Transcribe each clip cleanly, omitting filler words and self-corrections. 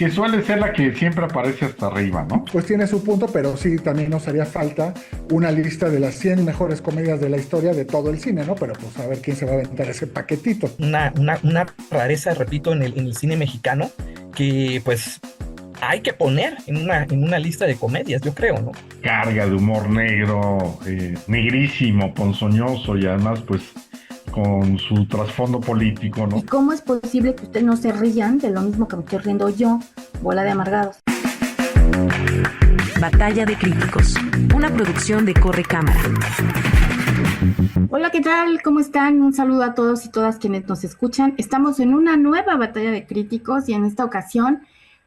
que suele ser la que siempre aparece hasta arriba, ¿no? Pues tiene su punto, pero sí, también nos haría falta una lista de las 100 mejores comedias de la historia de todo el cine, ¿no? Pero pues a ver quién se va a aventar ese paquetito. Una rareza, repito, en el cine mexicano que pues hay que poner en una lista de comedias, yo creo, ¿no? Carga de humor negro, negrísimo, ponzoñoso y además pues con su trasfondo político, ¿no? ¿Y cómo es posible que ustedes no se rían de lo mismo que me estoy riendo yo, bola de amargados? Batalla de Críticos, una producción de Corre Cámara. Hola, ¿qué tal? ¿Cómo están? Un saludo a todos y todas quienes nos escuchan. Estamos en una nueva batalla de críticos y en esta ocasión,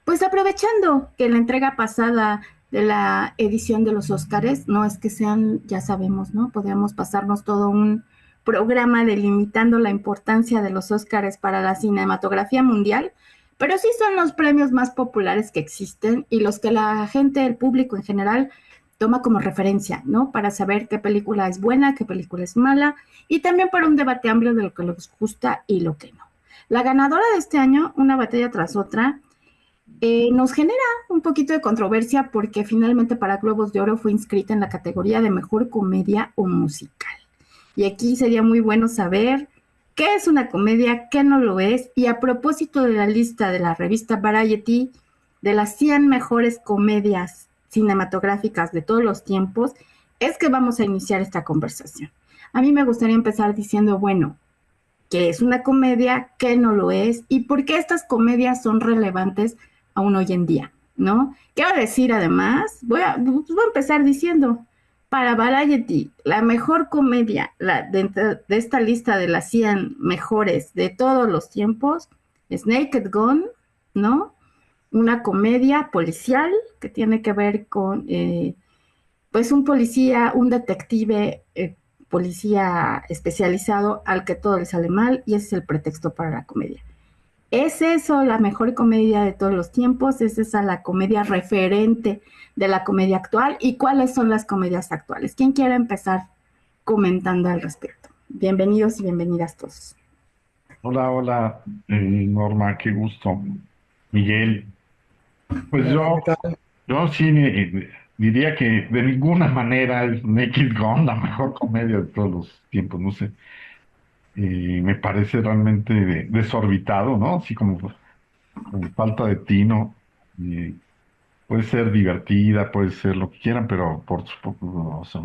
pues aprovechando que la entrega pasada de la edición de los Óscares, no es que sean, ya sabemos, ¿no? Podríamos pasarnos todo un programa delimitando la importancia de los Óscares para la cinematografía mundial, pero sí son los premios más populares que existen y los que la gente, el público en general, toma como referencia, ¿no? Para saber qué película es buena, qué película es mala, y también para un debate amplio de lo que les gusta y lo que no. La ganadora de este año, una batalla tras otra, nos genera un poquito de controversia porque finalmente para Globos de Oro fue inscrita en la categoría de Mejor Comedia o Musical. Y aquí sería muy bueno saber qué es una comedia, qué no lo es, y a propósito de la lista de la revista Variety, de las 100 mejores comedias cinematográficas de todos los tiempos, es que vamos a iniciar esta conversación. A mí me gustaría empezar diciendo, bueno, ¿qué es una comedia? ¿Qué no lo es? ¿Y por qué estas comedias son relevantes aún hoy en día? ¿No? Quiero decir además, voy a empezar diciendo, para Variety, la mejor comedia de esta lista de las 100 mejores de todos los tiempos es Naked Gun, ¿no? Una comedia policial que tiene que ver con, pues, un policía, un detective, policía especializado al que todo le sale mal y ese es el pretexto para la comedia. ¿Es eso la mejor comedia de todos los tiempos? ¿Es esa la comedia referente de la comedia actual? ¿Y cuáles son las comedias actuales? ¿Quién quiere empezar comentando al respecto? Bienvenidos y bienvenidas todos. Hola, hola, Norma, qué gusto. Miguel, pues Hola, ¿qué yo, tal? yo sí diría que de ninguna manera es Naked Gun la mejor comedia de todos los tiempos, no sé. Me parece realmente desorbitado, ¿no? Así como falta de tino. Eh, Puede ser divertida, puede ser lo que quieran, pero por supuesto, o sea,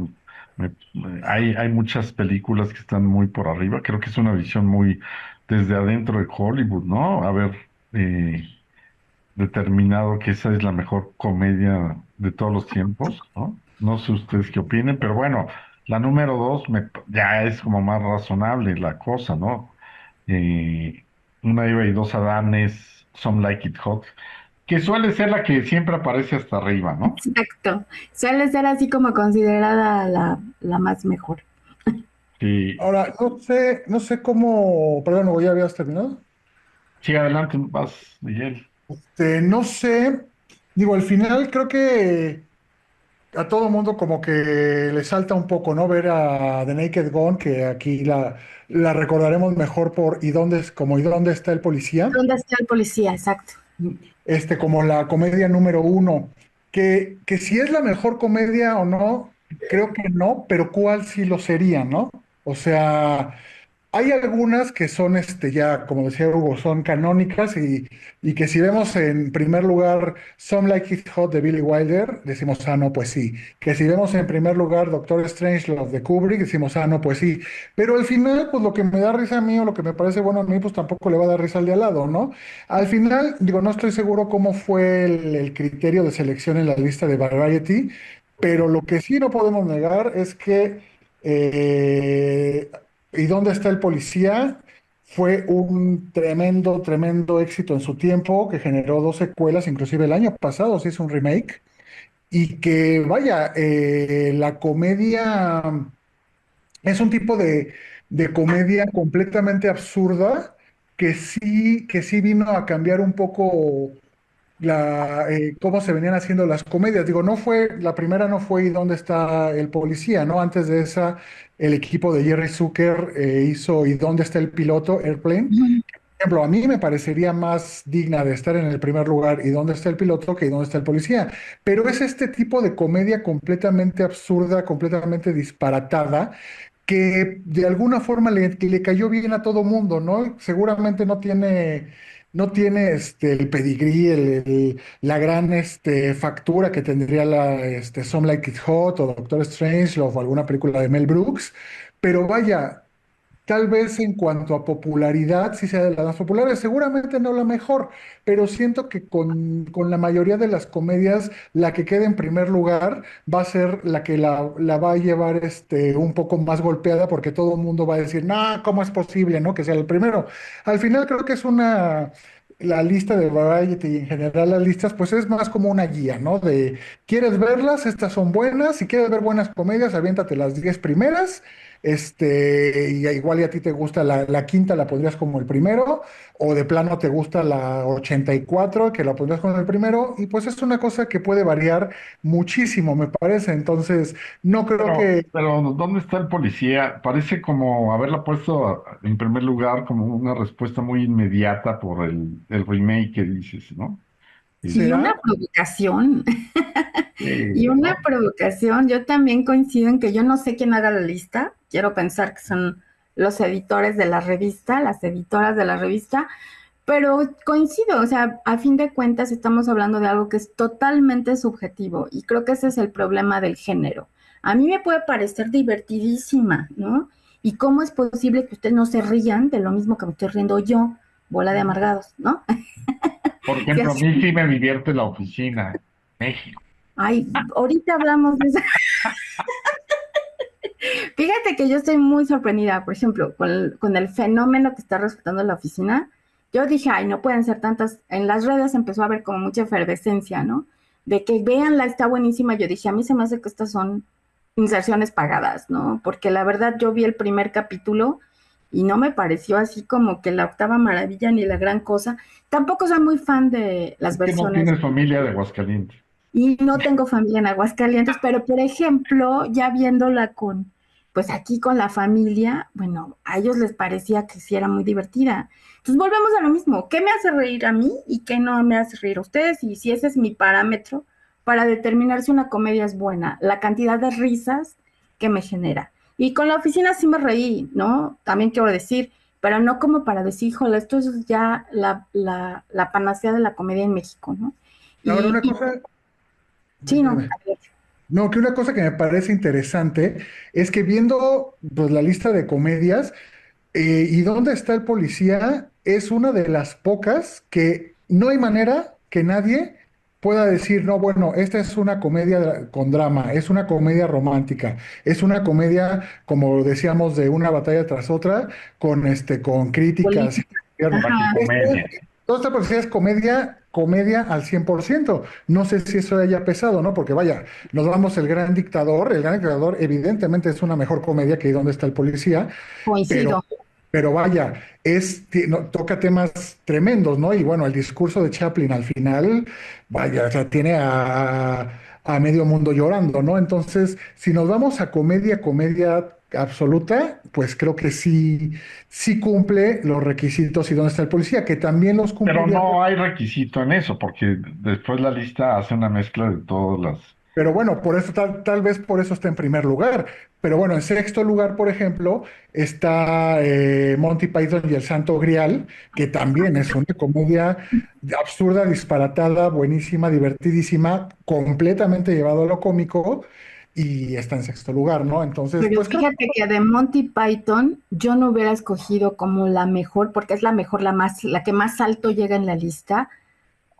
hay muchas películas que están muy por arriba. Creo que es una visión muy desde adentro de Hollywood, ¿no? Haber eh, determinado que esa es la mejor comedia de todos los tiempos, ¿no? No sé ustedes qué opinen, pero bueno, la número dos ya es como más razonable la cosa, ¿no? Eh, una Eva y dos Adanes, Some Like It Hot, que suele ser la que siempre aparece hasta arriba, ¿no? Exacto. Suele ser así como considerada la más mejor. Sí, Ahora, no sé cómo, perdón, ¿ya habías terminado? sí, adelante, vas, Miguel. No sé, digo, al final creo que a todo mundo como que le salta un poco, ¿no? Ver a The Naked Gun, que aquí la recordaremos mejor por ¿Y dónde está el policía? ¿Dónde está el policía? Exacto. Como la comedia número uno, que si es la mejor comedia o no, creo que no, pero ¿cuál sí lo sería, no? O sea, hay algunas que son, ya, como decía Hugo, son canónicas y que si vemos en primer lugar Some Like It Hot de Billy Wilder, decimos, ah, no, pues sí. Que si vemos en primer lugar Doctor Strangelove de Kubrick, decimos, ah, no, pues sí. Pero al final, pues lo que me da risa a mí o lo que me parece bueno a mí, pues tampoco le va a dar risa al de al lado, ¿no? Al final, digo, no estoy seguro cómo fue el criterio de selección en la lista de Variety, pero lo que sí no podemos negar es que eh, ¿Y dónde está el policía? Fue un tremendo, tremendo éxito en su tiempo, que generó dos secuelas, inclusive el año pasado se hizo un remake, y que vaya, la comedia es un tipo de comedia completamente absurda que sí vino a cambiar un poco cómo se venían haciendo las comedias. Digo, la primera no fue ¿Y dónde está el policía? ¿No? Antes de esa, el equipo de Jerry Zucker hizo ¿Y dónde está el piloto? Airplane, Ujú. ejemplo, a mí me parecería más digna de estar en el primer lugar y dónde está el piloto que dónde está el policía. Pero es este tipo de comedia completamente absurda, completamente disparatada, que de alguna forma le cayó bien a todo mundo, ¿no? Seguramente no tiene el pedigrí, la gran factura que tendría Some Like It Hot o Doctor Strange o alguna película de Mel Brooks. Pero vaya, tal vez en cuanto a popularidad, sí sea de las más populares, seguramente no la mejor, pero siento que con la mayoría de las comedias, la que quede en primer lugar va a ser la que la va a llevar un poco más golpeada, porque todo el mundo va a decir, no, ¿cómo es posible, no? Que sea el primero. Al final creo que la lista de Variety y en general las listas, pues es más como una guía, ¿no? ¿Quieres verlas? Estas son buenas. Si quieres ver buenas comedias, aviéntate las 10 primeras. Y igual y a ti te gusta la quinta, la pondrías como el primero, o de plano te gusta la 84, que la pondrías como el primero, y pues es una cosa que puede variar muchísimo, me parece. Entonces, no creo que. Pero ¿dónde está el policía? Parece como haberla puesto en primer lugar como una respuesta muy inmediata por el remake que dices, ¿no? Y una ¿Será? provocación, y una ¿No? provocación. Yo también coincido en que yo no sé quién haga la lista. Quiero pensar que son los editores de la revista, las editoras de la revista, pero coincido, o sea, a fin de cuentas estamos hablando de algo que es totalmente subjetivo y creo que ese es el problema del género. A mí me puede parecer divertidísima, ¿no? ¿Y cómo es posible que ustedes no se rían de lo mismo que me estoy riendo yo, bola de amargados, ¿no? Por Que ejemplo, a así, mí sí me divierte La Oficina, México. ay, ahorita hablamos de eso. Fíjate que yo estoy muy sorprendida, por ejemplo, con el fenómeno que está resultando en la oficina. Yo dije, ay, no pueden ser tantas. En las redes empezó a haber como mucha efervescencia, ¿no? De que véanla, está buenísima. Yo dije, a mí se me hace que estas son inserciones pagadas, ¿no? Porque la verdad yo vi el primer capítulo y no me pareció así como que la octava maravilla ni la gran cosa. Tampoco soy muy fan de las Es que no versiones tienes familia de Aguascalientes. y no tengo familia en Aguascalientes, pero por ejemplo, ya viéndola pues aquí con la familia, bueno, a ellos les parecía que sí era muy divertida. Entonces volvemos a lo mismo, ¿qué me hace reír a mí y qué no me hace reír a ustedes? Y si ese es mi parámetro para determinar si una comedia es buena, la cantidad de risas que me genera. Y con la oficina sí me reí, ¿no? También quiero decir, pero no como para decir, híjole, esto es ya la panacea de la comedia en México, ¿no? Ahora, Y, una y cosa, sí, no, dime. No, que una cosa que me parece interesante es que viendo pues, la lista de comedias, ¿y dónde está el policía? Es una de las pocas que no hay manera que nadie pueda decir, no, bueno, esta es una comedia con drama, es una comedia romántica, es una comedia, como decíamos, de una batalla tras otra, con críticas. política. Esto Tragicomedia. Toda esta poesía es comedia, comedia al 100%. No sé si eso haya pesado, ¿no? Porque vaya, nos vamos el gran dictador evidentemente es una mejor comedia que ¿Dónde está el policía? Pero, Coincido. pero vaya, toca temas tremendos, ¿no? Y bueno, el discurso de Chaplin al final, vaya, o sea, tiene a medio mundo llorando, ¿no? Entonces, si nos vamos a comedia, comedia absoluta, pues creo que sí cumple los requisitos y dónde está el policía, que también los Pero cumpliría. no hay requisito en eso, porque después la lista hace una mezcla de todas las. Pero bueno, por eso tal vez por eso está en primer lugar. Pero bueno, en sexto lugar, por ejemplo, está Monty Python y el Santo Grial, que también es una comedia absurda, disparatada, buenísima, divertidísima, completamente llevado a lo cómico y está en sexto lugar, ¿no? Entonces, Pero pues creo que fíjate que de Monty Python yo no hubiera escogido como la mejor, porque es la mejor, la que más alto llega en la lista,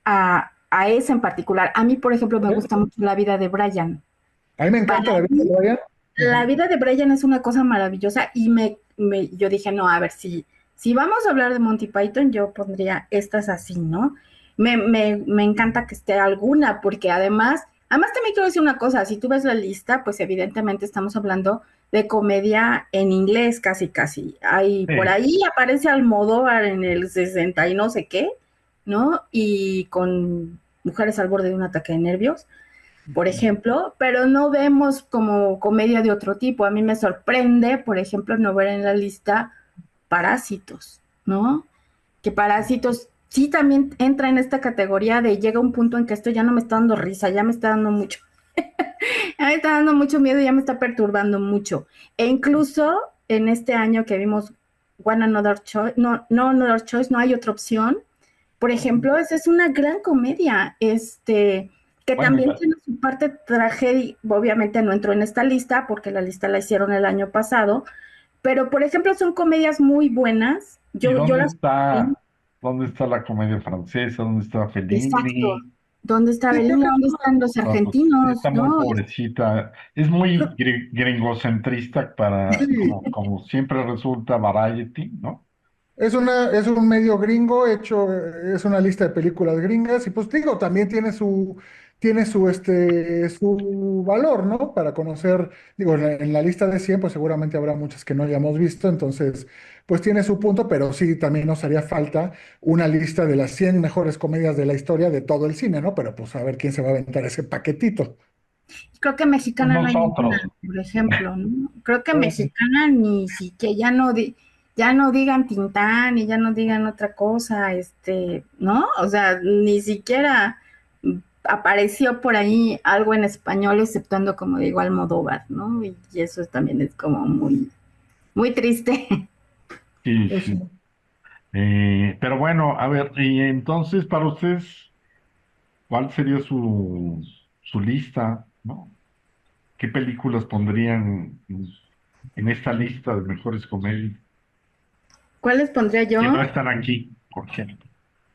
a esa en particular. A mí, por ejemplo, me gusta mucho La vida de Brian. a mí me Para encanta la vida de mí, Brian. la Ujú. vida de Brian es una cosa maravillosa y yo dije, no, a ver, si vamos a hablar de Monty Python, yo pondría estas así, ¿no? Me encanta que esté alguna, porque además también quiero decir una cosa, si tú ves la lista, pues evidentemente estamos hablando de comedia en inglés casi, casi. Por Sí. ahí aparece Almodóvar en el 60 y no sé qué, ¿no? Y con Mujeres al borde de un ataque de nervios por ejemplo, pero no vemos como comedia de otro tipo. A mí me sorprende, por ejemplo, no ver en la lista Parásitos, ¿no? que Parásitos sí también entra en esta categoría de llega un punto en que esto ya no me está dando risa, ya me está dando mucho, ya me está dando mucho miedo, ya me está perturbando mucho. E incluso en este año que vimos One Another Choice, no Another Choice, no hay otra opción. Por ejemplo, esa es una gran comedia, que Bueno, también tiene su parte tragedia. Obviamente no entró en esta lista porque la lista la hicieron el año pasado, pero por ejemplo son comedias muy buenas. ¿y Yo las... dónde está la comedia francesa? ¿Dónde está Exacto. Fellini? ¿Dónde está Sí, creo Belinda? que ¿Dónde están los Ah, pues sí, argentinos? está muy ¿No? pobrecita. Es muy creo- gringocentrista sí, como siempre resulta Variety, ¿no? es un medio gringo hecho, es una lista de películas gringas y pues digo, también tiene su valor, ¿no? Para conocer, digo, en la lista de 100 pues seguramente habrá muchas que no hayamos visto, entonces, pues tiene su punto, pero sí, también nos haría falta una lista de las 100 mejores comedias de la historia de todo el cine, ¿no? Pero pues a ver quién se va a aventar ese paquetito. Creo que Pues mexicana no hay ninguna, nosotros. por ejemplo, ¿no? Creo que Pues, mexicana ni siquiera, ya no digan Tintán y ya no digan otra cosa, ¿no? O sea, ni siquiera apareció por ahí algo en español, exceptuando, como digo, Almodóvar, ¿no? Y eso también es como muy, muy triste. Sí, pues, sí. Pero bueno, a ver, y entonces para ustedes, ¿cuál sería su lista, ¿no? ¿Qué películas pondrían en esta lista de mejores comedias ¿Cuáles pondría que no yo? están aquí, por ejemplo?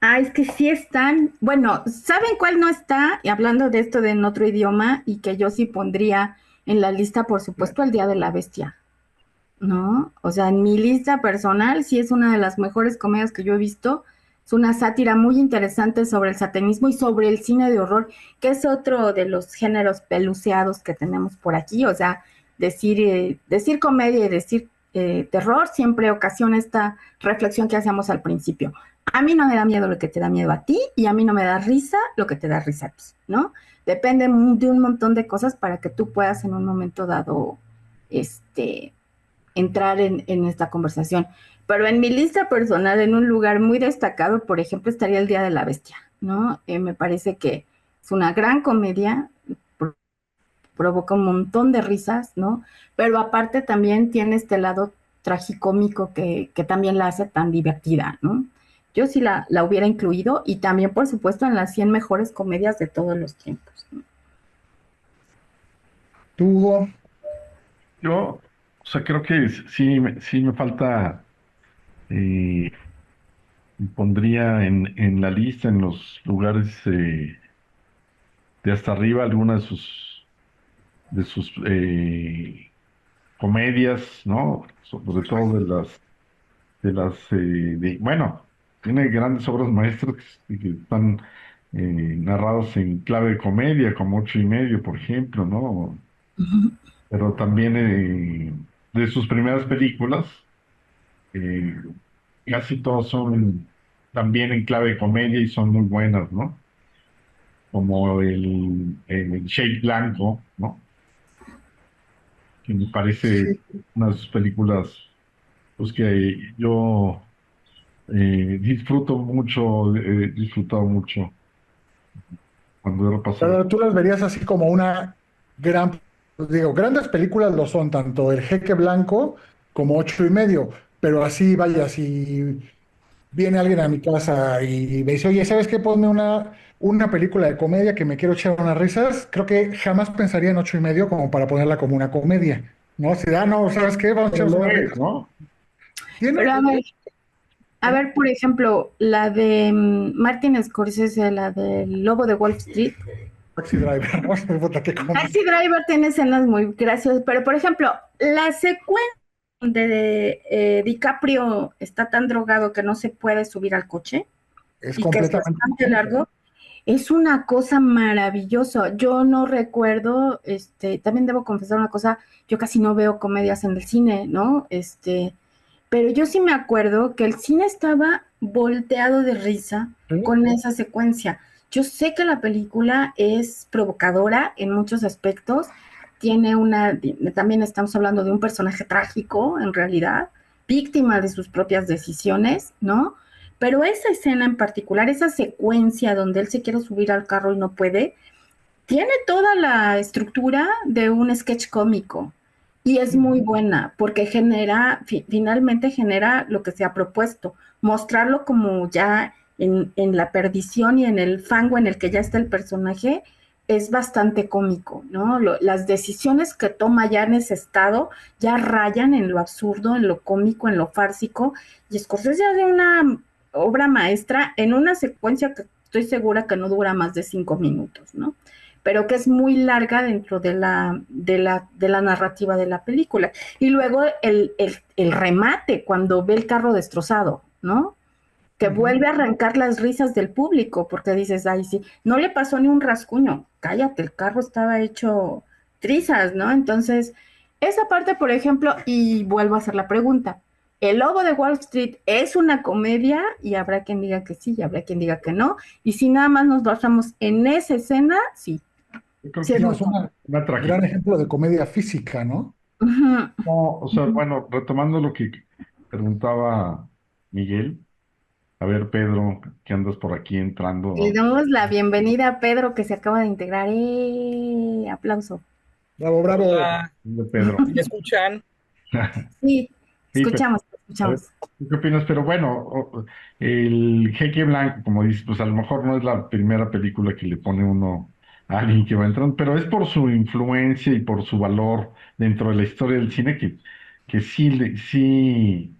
Ah, es que sí están. Bueno, ¿saben cuál no está? Y hablando de esto de en otro idioma y que yo sí pondría en la lista, por supuesto, El Día de la Bestia, ¿no? O sea, en mi lista personal sí es una de las mejores comedias que yo he visto. Es una sátira muy interesante sobre el satanismo y sobre el cine de horror, que es otro de los géneros peluceados que tenemos por aquí. O sea, decir comedia y decir terror siempre ocasiona esta reflexión que hacíamos al principio. A mí no me da miedo lo que te da miedo a ti y a mí no me da risa lo que te da risa a ti, ¿no? Depende de un montón de cosas para que tú puedas en un momento dado, este, entrar en esta conversación. Pero en mi lista personal, en un lugar muy destacado, por ejemplo, estaría El Día de la Bestia, ¿no? Me parece que es una gran comedia, provoca un montón de risas, ¿no? Pero aparte también tiene este lado tragicómico que también la hace tan divertida, ¿no? Yo sí la hubiera incluido y también, por supuesto, en las 100 mejores comedias de todos los tiempos, ¿no? tú, Hugo, Yo, o sea, creo que sí, sí me falta, eh, pondría en la lista, en los lugares de hasta arriba, algunas de sus comedias, ¿no? Sobre todo bueno, tiene grandes obras maestras que están narradas en clave de comedia, como Ocho y Medio, por ejemplo, ¿no? Pero también de sus primeras películas, eh, casi todos son también en clave de comedia y son muy buenas, ¿no? Como el Shake Blanco, ¿no? Que me parece sí. una de sus películas, pues que yo disfrutado mucho cuando era pasado. Pero tú las verías así como una gran, digo, grandes películas lo son, tanto El Jeque Blanco como Ocho y Medio, pero así, vaya, si viene alguien a mi casa y me dice, oye, ¿sabes qué? Ponme una película de comedia que me quiero echar unas risas, creo que jamás pensaría en Ocho y Medio como para ponerla como una comedia, ¿no? Si, no, ¿sabes qué? Vamos a Pero echarnos lo unas es, risas. ¿no? Tiene, Pero a ver, por ejemplo, la de Martin Scorsese, la del Lobo de Wall Street. Taxi Driver, ¿no? Puta, qué cómico. Taxi Driver tiene escenas muy graciosas, pero por ejemplo, la secuencia donde DiCaprio está tan drogado que no se puede subir al coche Es y que es completamente bastante distinto. largo, es una cosa maravillosa. Yo no recuerdo, también debo confesar una cosa, yo casi no veo comedias en el cine, ¿no? Pero yo sí me acuerdo que el cine estaba volteado de risa ¿Sí? con esa secuencia. Yo sé que la película es provocadora en muchos aspectos, también estamos hablando de un personaje trágico, en realidad, víctima de sus propias decisiones, ¿no? pero esa escena en particular, esa secuencia donde él se quiere subir al carro y no puede, tiene toda la estructura de un sketch cómico y es muy buena porque finalmente genera lo que se ha propuesto, mostrarlo como ya en la perdición y en el fango en el que ya está el personaje es bastante cómico, ¿no? Las decisiones que toma ya en ese estado ya rayan en lo absurdo, en lo cómico, en lo fársico, y Scorsese hace una obra maestra en una secuencia que estoy segura que no dura más de 5 minutos, ¿no? Pero que es muy larga dentro de la narrativa de la película. Y luego el remate, cuando ve el carro destrozado, ¿no? Que vuelve a arrancar las risas del público, porque dices, ay, sí, no le pasó ni un rasguño, cállate, el carro estaba hecho trizas, ¿no? Entonces, esa parte, por ejemplo, y vuelvo a hacer la pregunta, ¿El Lobo de Wall Street es una comedia? Y habrá quien diga que sí, y habrá quien diga que no, y si nada más nos basamos en esa escena, sí, Yo creo sí que es No, muy es buena. una un gran tragedia. ejemplo de comedia física, ¿no? Ujú. No, o sea, bueno, retomando lo que preguntaba Miguel, a ver, Pedro, que andas por aquí Le entrando damos la bienvenida a Pedro que se acaba de integrar. Aplauso. Bravo, bravo. Hola, de Pedro. ¿me escuchan? Sí, Sí, pero escuchamos, a ver, escuchamos. ¿tú qué opinas? Pero bueno, el Jeque Blanco, como dices, pues a lo mejor no es la primera película que le pone uno a alguien que va entrando, pero es por su influencia y por su valor dentro de la historia del cine que sí, sí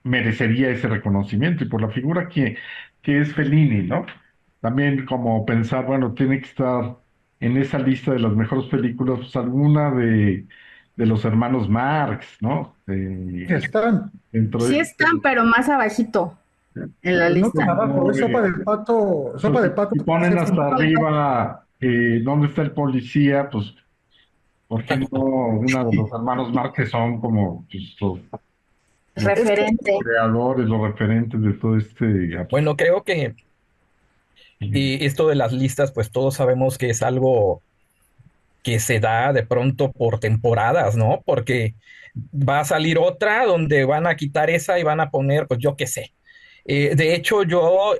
merecería ese reconocimiento y por la figura que es Fellini, ¿no? También como pensar, bueno, tiene que estar en esa lista de las mejores películas, pues alguna de los hermanos Marx, ¿no? Sí están. Dentro Sí de, están, pero más abajito en la No tan lista. abajo, es sopa de pato si para ponen hacer hasta cinco. arriba ¿dónde está el policía? Pues, ¿por qué no una de los hermanos Marx que son como pues, los Es que Referente. creadores, los referentes de todo este Bueno, creo que esto de las listas, pues todos sabemos que es algo que se da de pronto por temporadas, ¿no? Porque va a salir otra donde van a quitar esa y van a poner, pues yo qué sé. De hecho, yo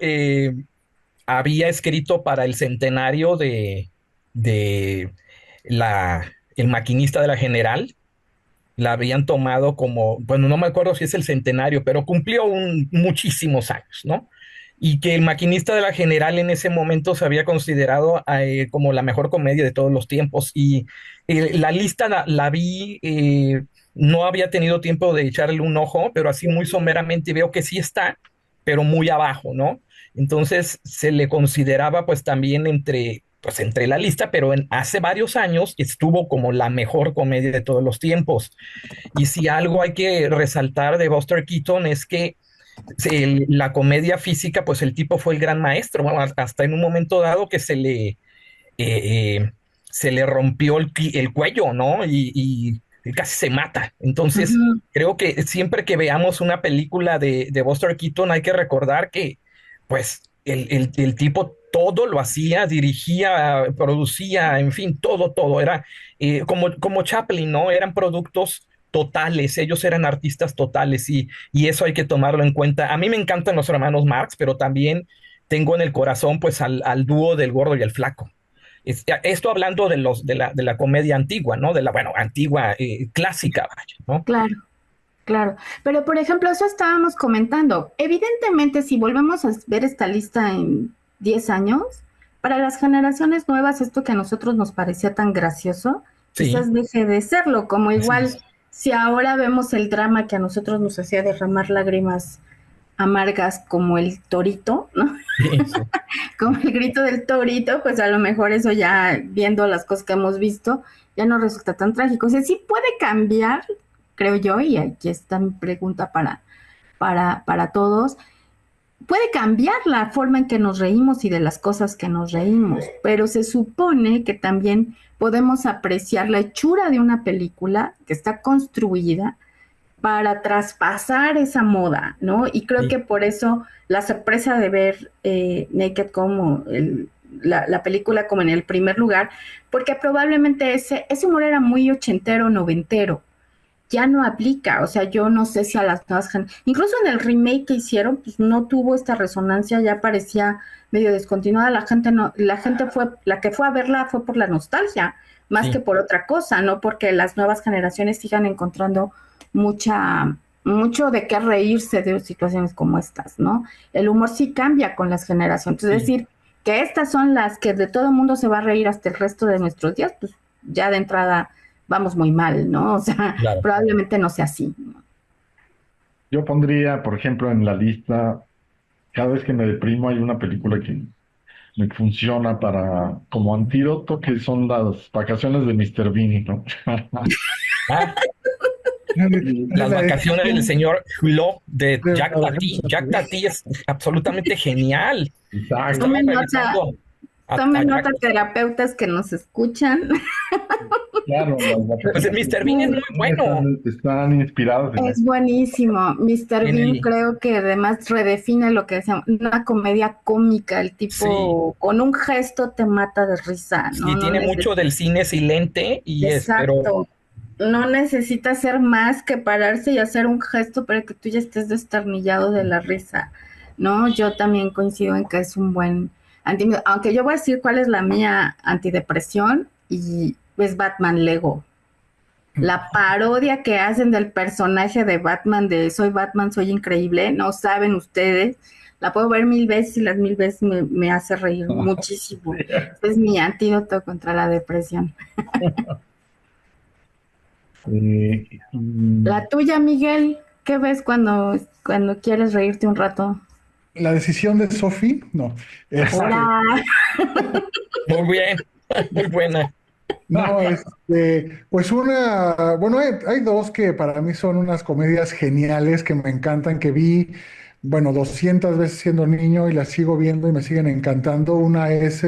había escrito para el centenario de el maquinista de la General, la habían tomado como, bueno, no me acuerdo si es el centenario, pero cumplió muchísimos años, ¿no? Y que el maquinista de la General en ese momento se había considerado como la mejor comedia de todos los tiempos. Y la lista la vi, no había tenido tiempo de echarle un ojo, pero así muy someramente veo que sí está, pero muy abajo, ¿no? Entonces se le consideraba pues también entre la lista, pero hace varios años estuvo como la mejor comedia de todos los tiempos. Y si algo hay que resaltar de Buster Keaton es que la comedia física, pues el tipo fue el gran maestro, bueno, hasta en un momento dado que eh, se le rompió el cuello, ¿no? Y casi se mata. Entonces, Ujú. creo que siempre que veamos una película de Buster Keaton hay que recordar que, pues, el tipo todo lo hacía, dirigía, producía, en fin, todo. Era como Chaplin, ¿no? Eran productos totales, ellos eran artistas totales y eso hay que tomarlo en cuenta. A mí me encantan los hermanos Marx, pero también tengo en el corazón pues al dúo del gordo y el flaco. Esto hablando de la comedia antigua, ¿no? Bueno, antigua, clásica, vaya, ¿no? Claro, claro. Pero, por ejemplo, eso estábamos comentando. Evidentemente, si volvemos a ver esta lista en 10 años, para las generaciones nuevas, esto que a nosotros nos parecía tan gracioso, Sí, quizás deje de serlo, como así igual es. si ahora vemos el drama que a nosotros nos hacía derramar lágrimas amargas como el torito, ¿no? Sí, sí. Como el grito del torito, pues a lo mejor eso ya viendo las cosas que hemos visto, ya no resulta tan trágico. O sea, sí puede cambiar, creo yo, y aquí está mi pregunta para todos, puede cambiar la forma en que nos reímos y de las cosas que nos reímos, pero se supone que también podemos apreciar la hechura de una película que está construida para traspasar esa moda, ¿no? Y creo Sí. que por eso la sorpresa de ver Naked como la película como en el primer lugar, porque probablemente ese humor era muy ochentero, noventero, ya no aplica. O sea, yo no sé si a las nuevas incluso en el remake que hicieron, pues no tuvo esta resonancia, ya parecía medio descontinuada. La gente no, la gente fue, la que fue a verla fue por la nostalgia, más que Sí, por otra cosa, no porque las nuevas generaciones sigan encontrando mucho de qué reírse de situaciones como estas, ¿no? El humor sí cambia con las generaciones. Es sí, decir, que estas son las que de todo el mundo se va a reír hasta el resto de nuestros días, pues ya de entrada vamos muy mal, ¿no? O sea, claro. probablemente no sea así, ¿no? Yo pondría, por ejemplo, en la lista, cada vez que me deprimo hay una película que me funciona para como antídoto, que son las vacaciones de Mr. Bean, ¿no? Ah, las La vacaciones del decisión señor Hulot de de Jack trabajar en Tati. Jack Tati es absolutamente genial. Exacto, Estaba Tomen nota, revisando a tomen nota Jack. terapeutas que nos escuchan. claro, las Pues el vacaciones de Mr. Bean es Mr. muy Bean bueno. están inspiradas en Es eso. buenísimo. Mr. En Bean el, creo que además redefine lo que decíamos, una comedia cómica. El sí, tipo con un gesto te mata de risa, ¿no? sí, No tiene mucho del necesita. cine silente pero Exacto. No necesita hacer más que pararse y hacer un gesto para que tú ya estés desternillado de la risa, ¿no? Yo también coincido en que es un buen aunque yo voy a decir cuál es la mía antidepresión y es Batman Lego. La parodia que hacen del personaje de Batman, de Soy Batman, soy increíble, no saben ustedes. La puedo ver 1000 veces y las 1000 veces me hace reír muchísimo. Es mi antídoto contra la depresión. Y La tuya, Miguel, ¿qué ves cuando quieres reírte un rato? la decisión de Sophie, no. Este, Ahora, muy bien, muy buena. no, pues bueno, hay dos que para mí son unas comedias geniales que me encantan, que vi, bueno, 200 veces siendo niño y las sigo viendo y me siguen encantando. Una es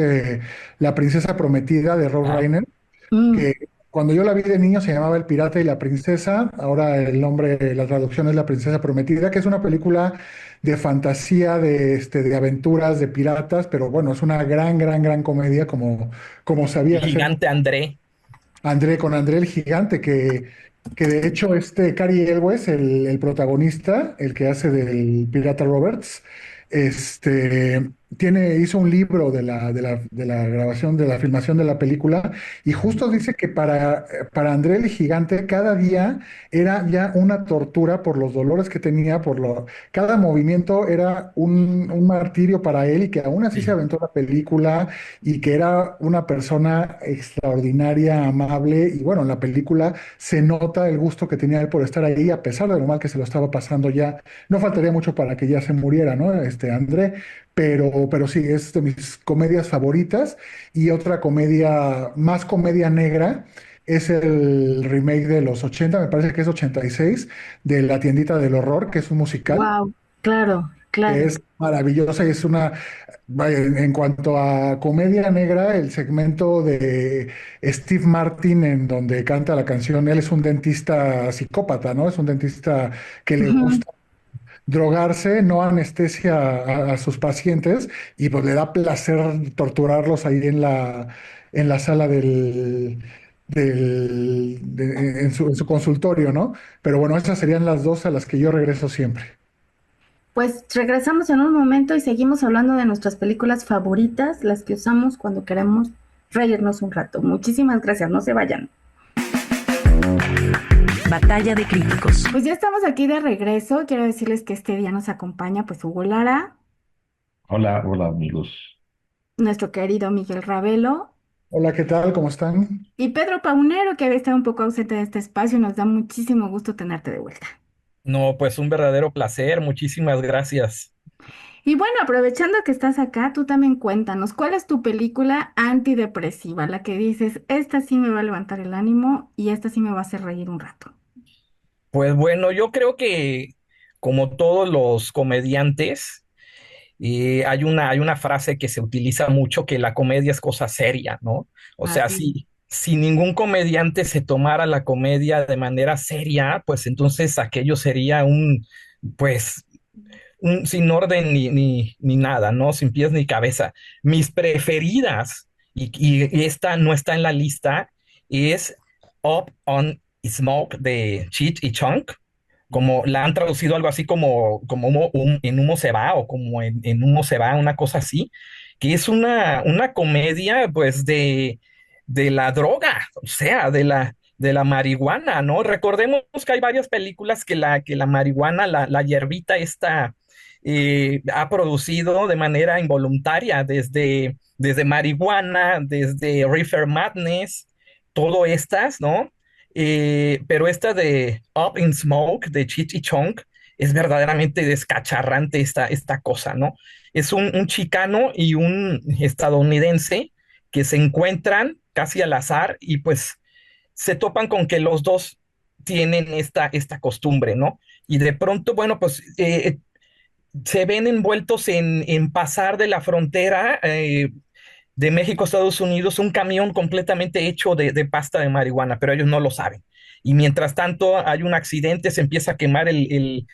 La Princesa Prometida de Rob Ah, Reiner, mm, que cuando yo la vi de niño se llamaba El Pirata y la Princesa, ahora el nombre, la traducción es La Princesa Prometida, que es una película de fantasía, de aventuras, de piratas, pero bueno, es una gran, gran, gran comedia como el sabía hacer gigante André. Con André el Gigante, que de hecho Cary Elwes, el protagonista, el que hace del Pirata Roberts, hizo un libro de la grabación, de la filmación de la película, y justo dice que para André el Gigante cada día era ya una tortura por los dolores que tenía, cada movimiento era un martirio para él, y que aún así se Sí. aventó la película y que era una persona extraordinaria, amable, y bueno, en la película se nota el gusto que tenía él por estar ahí, a pesar de lo mal que se lo estaba pasando ya. No faltaría mucho para que ya se muriera, ¿no? André, pero sí, es de mis comedias favoritas. Y otra comedia, más comedia negra, es el remake de los 80, me parece que es 86, de La Tiendita del Horror, que es un musical wow, claro, que claro. es maravillosa y vaya, en cuanto a comedia negra, el segmento de Steve Martin en donde canta la canción, él es un dentista psicópata, ¿no? Es un dentista que le Ujú. gusta drogarse, no anestesia a sus pacientes, y pues le da placer torturarlos ahí en la sala en su consultorio, ¿no? Pero bueno, esas serían las dos a las que yo regreso siempre. Pues regresamos en un momento y seguimos hablando de nuestras películas favoritas, las que usamos cuando queremos reírnos un rato. Muchísimas gracias, no se vayan. Batalla de críticos. Pues ya estamos aquí de regreso. Quiero decirles que este día nos acompaña pues Hugo Lara, Hola, hola amigos. nuestro querido Miguel Ravelo Hola, ¿qué tal? ¿Cómo están? y Pedro Paunero, que había estado un poco ausente de este espacio y nos da muchísimo gusto tenerte de vuelta. No, pues un verdadero placer. Muchísimas gracias. Y bueno, aprovechando que estás acá, tú también cuéntanos, ¿cuál es tu película antidepresiva? La que dices, esta sí me va a levantar el ánimo y esta sí me va a hacer reír un rato. Pues bueno, yo creo que como todos los comediantes, hay una frase que se utiliza mucho, que la comedia es cosa seria, ¿no? O sea, Así. si ningún comediante se tomara la comedia de manera seria, pues entonces aquello sería pues, sin orden ni nada, ¿no? Sin pies ni cabeza. Mis preferidas, y esta no está en la lista, es Up on Smoke de Cheech y Chong, como la han traducido algo así como en humo se va o como en humo se va, una cosa así, que es una comedia pues de la droga, o sea, de la marihuana, ¿no? Recordemos que hay varias películas que la marihuana, la hierbita esta, ha producido de manera involuntaria, desde marihuana, desde Reefer Madness, todo estas, ¿no? Pero esta de Up in Smoke de Cheech y Chong es verdaderamente descacharrante esta cosa, ¿no? Es un chicano y un estadounidense que se encuentran casi al azar y pues se topan con que los dos tienen esta costumbre, ¿no? Y de pronto, bueno, pues se ven envueltos en pasar de la frontera de México a Estados Unidos un camión completamente hecho de pasta de marihuana, pero ellos no lo saben. Y mientras tanto hay un accidente, se empieza a quemar el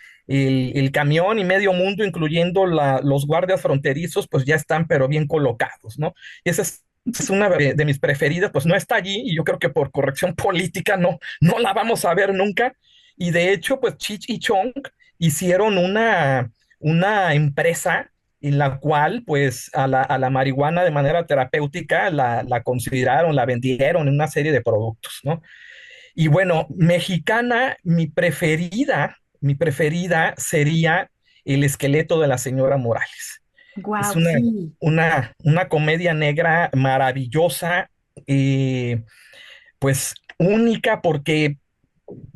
camión y medio mundo, incluyendo los guardias fronterizos, pues ya están, pero bien colocados, ¿no? Esa es una de mis preferidas, pues no está allí y yo creo que por corrección política no la vamos a ver nunca. Y de hecho, pues Cheech y Chong hicieron una empresa en la cual pues a la marihuana de manera terapéutica la consideraron, la vendieron en una serie de productos, ¿no? Y bueno, mexicana, mi preferida sería El esqueleto de la señora Morales. Es Wow, una, sí. una comedia negra maravillosa, pues única porque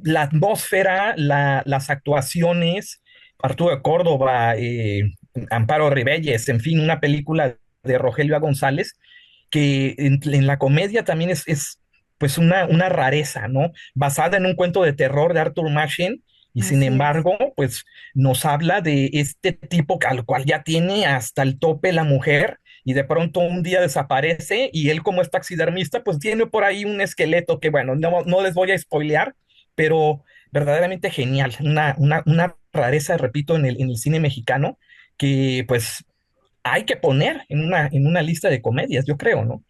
la atmósfera, las actuaciones, Arturo de Córdoba, Amparo Ribelles, en fin, una película de Rogelio A. González, que en la comedia también es pues una rareza, ¿no? Basada en un cuento de terror de Arthur Machen, y sin Así es. embargo, pues nos habla de este tipo al cual ya tiene hasta el tope la mujer, y de pronto un día desaparece, y él como es taxidermista, pues tiene por ahí un esqueleto que, bueno, no les voy a spoilear, pero verdaderamente genial, una rareza, repito, en el cine mexicano, que pues hay que poner en una lista de comedias, yo creo, ¿no?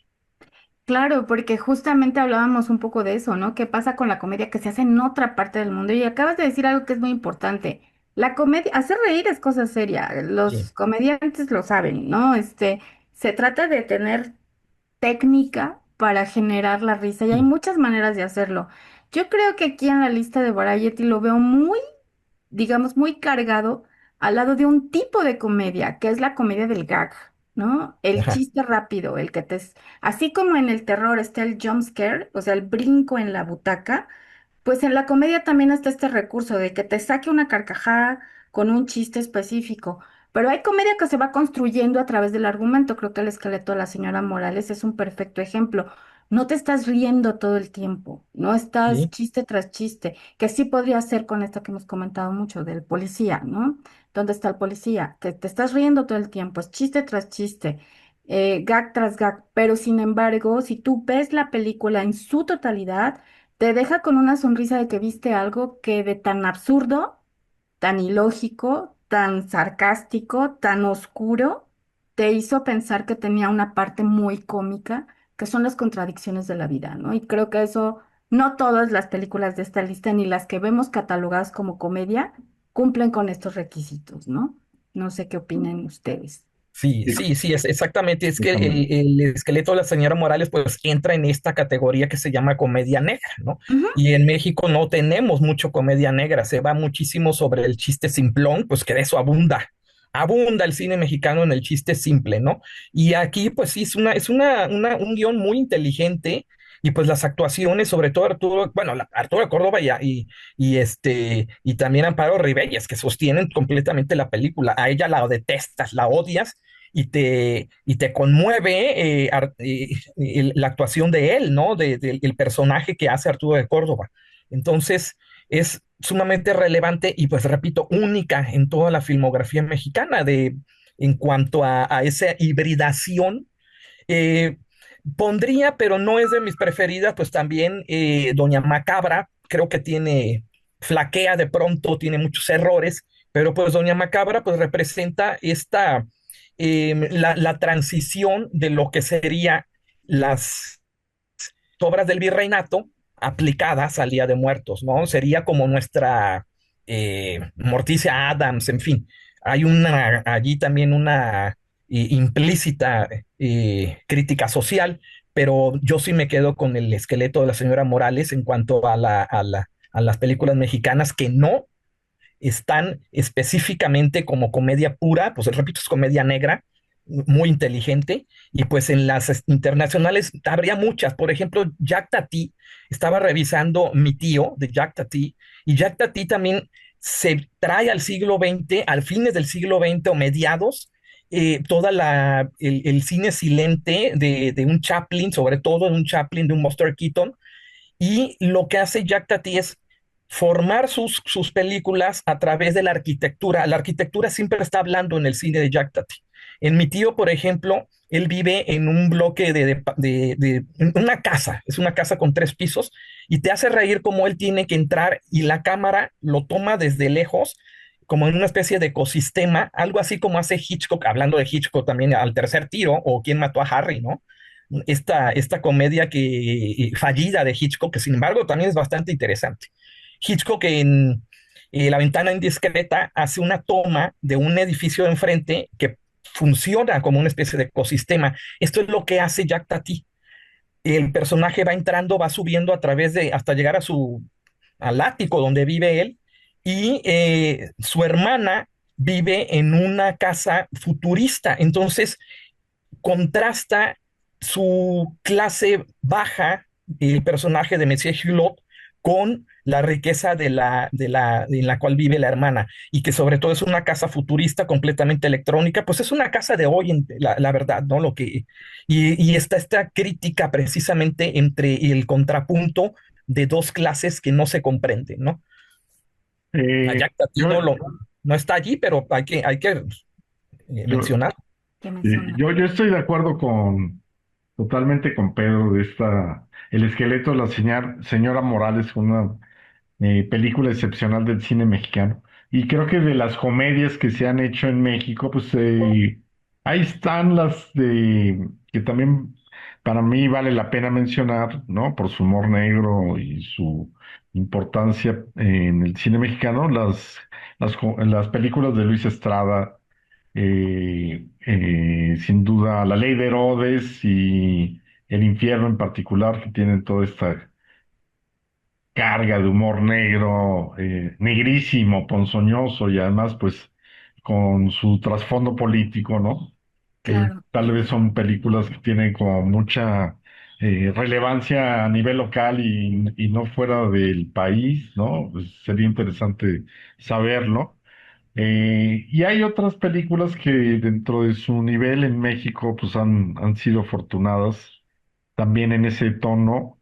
Claro, porque justamente hablábamos un poco de eso, ¿no? ¿Qué pasa con la comedia que se hace en otra parte del mundo? Y acabas de decir algo que es muy importante. La comedia, hacer reír es cosa seria. Sí. Los comediantes lo saben, ¿no? Se trata de tener técnica para generar la risa y hay Sí. muchas maneras de hacerlo. Yo creo que aquí en la lista de Variety lo veo muy, digamos, muy cargado al lado de un tipo de comedia, que es la comedia del gag, ¿no? El Ajá. chiste rápido, así como en el terror está el jump scare, o sea, el brinco en la butaca, pues en la comedia también está este recurso de que te saque una carcajada con un chiste específico. Pero hay comedia que se va construyendo a través del argumento. Creo que el esqueleto de la señora Morales es un perfecto ejemplo. No te estás riendo todo el tiempo, no estás Sí. chiste tras chiste, que sí podría ser con esto que hemos comentado mucho del policía, ¿no? ¿Dónde está el policía? Que te estás riendo todo el tiempo, es chiste tras chiste, gag tras gag, pero sin embargo, si tú ves la película en su totalidad, te deja con una sonrisa de que viste algo que de tan absurdo, tan ilógico, tan sarcástico, tan oscuro, te hizo pensar que tenía una parte muy cómica, que son las contradicciones de la vida, ¿no? Y creo que eso, no todas las películas de esta lista, ni las que vemos catalogadas como comedia, cumplen con estos requisitos, ¿no? No sé qué opinen ustedes. Sí, Sí, sí, sí, exactamente. Es que totalmente. el esqueleto de la señora Morales pues entra en esta categoría que se llama comedia negra, ¿no? Ujú. Y en México no tenemos mucho comedia negra, se va muchísimo sobre el chiste simplón, pues que de eso abunda el cine mexicano en el chiste simple, ¿no? Y aquí pues sí un guión muy inteligente, y pues las actuaciones, sobre todo Arturo, bueno, Arturo de Córdoba y también Amparo Ribelles, que sostienen completamente la película. A ella la detestas, la odias, y te conmueve la actuación de él, ¿no? El personaje que hace Arturo de Córdoba. Entonces, es sumamente relevante y, pues, repito, única en toda la filmografía mexicana en cuanto a esa hibridación. Eh, Pondría, pero no es de mis preferidas, pues también Doña Macabra, creo que flaquea de pronto, tiene muchos errores, pero pues Doña Macabra pues representa la transición de lo que sería las obras del virreinato aplicada salía de muertos, ¿no? Sería como nuestra Morticia Adams, en fin. Hay allí también una implícita crítica social, pero yo sí me quedo con el esqueleto de la señora Morales en cuanto a las películas mexicanas que no están específicamente como comedia pura, pues repito, es comedia negra, muy inteligente, y pues en las internacionales habría muchas. Por ejemplo, Jack Tati, estaba revisando Mi tío de Jack Tati, y Jack Tati también se trae al siglo XX, al fines del siglo XX o mediados, toda el cine silente de un Chaplin, sobre todo de un Chaplin, de un Buster Keaton, y lo que hace Jack Tati es formar sus películas a través de la arquitectura. La arquitectura siempre está hablando en el cine de Jack Tati. En Mi tío, por ejemplo, él vive en un bloque en una casa, es una casa con 3 pisos, y te hace reír como él tiene que entrar y la cámara lo toma desde lejos, como en una especie de ecosistema, algo así como hace Hitchcock, hablando de Hitchcock también, Al tercer tiro, o Quién mató a Harry, ¿no? Esta comedia fallida de Hitchcock, que sin embargo también es bastante interesante. Hitchcock en La ventana indiscreta hace una toma de un edificio de enfrente que funciona como una especie de ecosistema. Esto es lo que hace Jack Tati. El personaje va entrando, va subiendo a través hasta llegar al ático donde vive él, y su hermana vive en una casa futurista. Entonces, contrasta su clase baja, el personaje de Monsieur Hulot, con la riqueza en la cual vive la hermana, y que sobre todo es una casa futurista completamente electrónica, pues es una casa de hoy, la verdad, ¿no? Y está esta crítica precisamente entre el contrapunto de dos clases que no se comprenden, ¿no? A Eh, Jack Tatino yo, no está allí, pero hay que yo, mencionar. que menciona. yo estoy de acuerdo totalmente con Pedro de El esqueleto de la señora Morales, una película excepcional del cine mexicano. Y creo que de las comedias que se han hecho en México, pues ahí están las que también para mí vale la pena mencionar, ¿no? Por su humor negro y su importancia en el cine mexicano, las películas de Luis Estrada, sin duda La Ley de Herodes y El Infierno en particular, que tienen toda esta carga de humor negro, negrísimo, ponzoñoso y además pues con su trasfondo político, ¿no? Claro, Tal vez son películas que tienen como mucha relevancia a nivel local y no fuera del país, ¿no? Pues sería interesante saberlo. Y hay otras películas que dentro de su nivel en México pues han sido afortunadas también en ese tono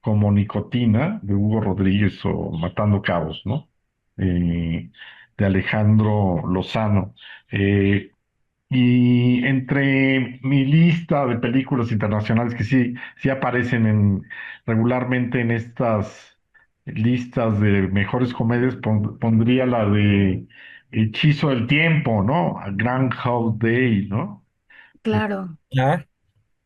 como Nicotina de Hugo Rodríguez o Matando Cabos, ¿no? De Alejandro Lozano. Eh, y entre mi lista de películas internacionales que sí aparecen regularmente en estas listas de mejores comedias, pondría la de Hechizo del Tiempo, ¿no? A Groundhog Day, ¿no? claro. Ah,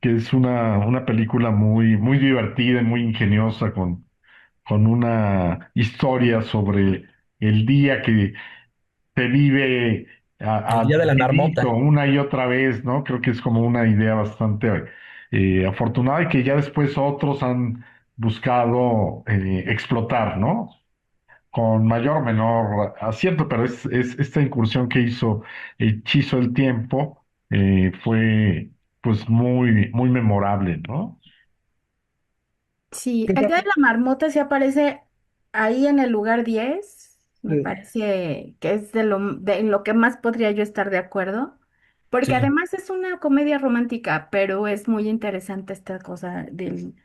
Que es una película muy divertida y muy ingeniosa con una historia sobre el día que se vive el a día de la dinerito marmota. una y otra vez, ¿no? Creo que es como una idea bastante afortunada y que ya después otros han buscado explotar, ¿no? Con mayor o menor acierto, pero es esta incursión que hizo Hechizo el Tiempo fue pues muy memorable, ¿no? Sí, el día de la marmota sí aparece ahí en el lugar 10. Me Sí. parece que es en lo que más podría yo estar de acuerdo, porque Sí. además es una comedia romántica, pero es muy interesante esta cosa Es del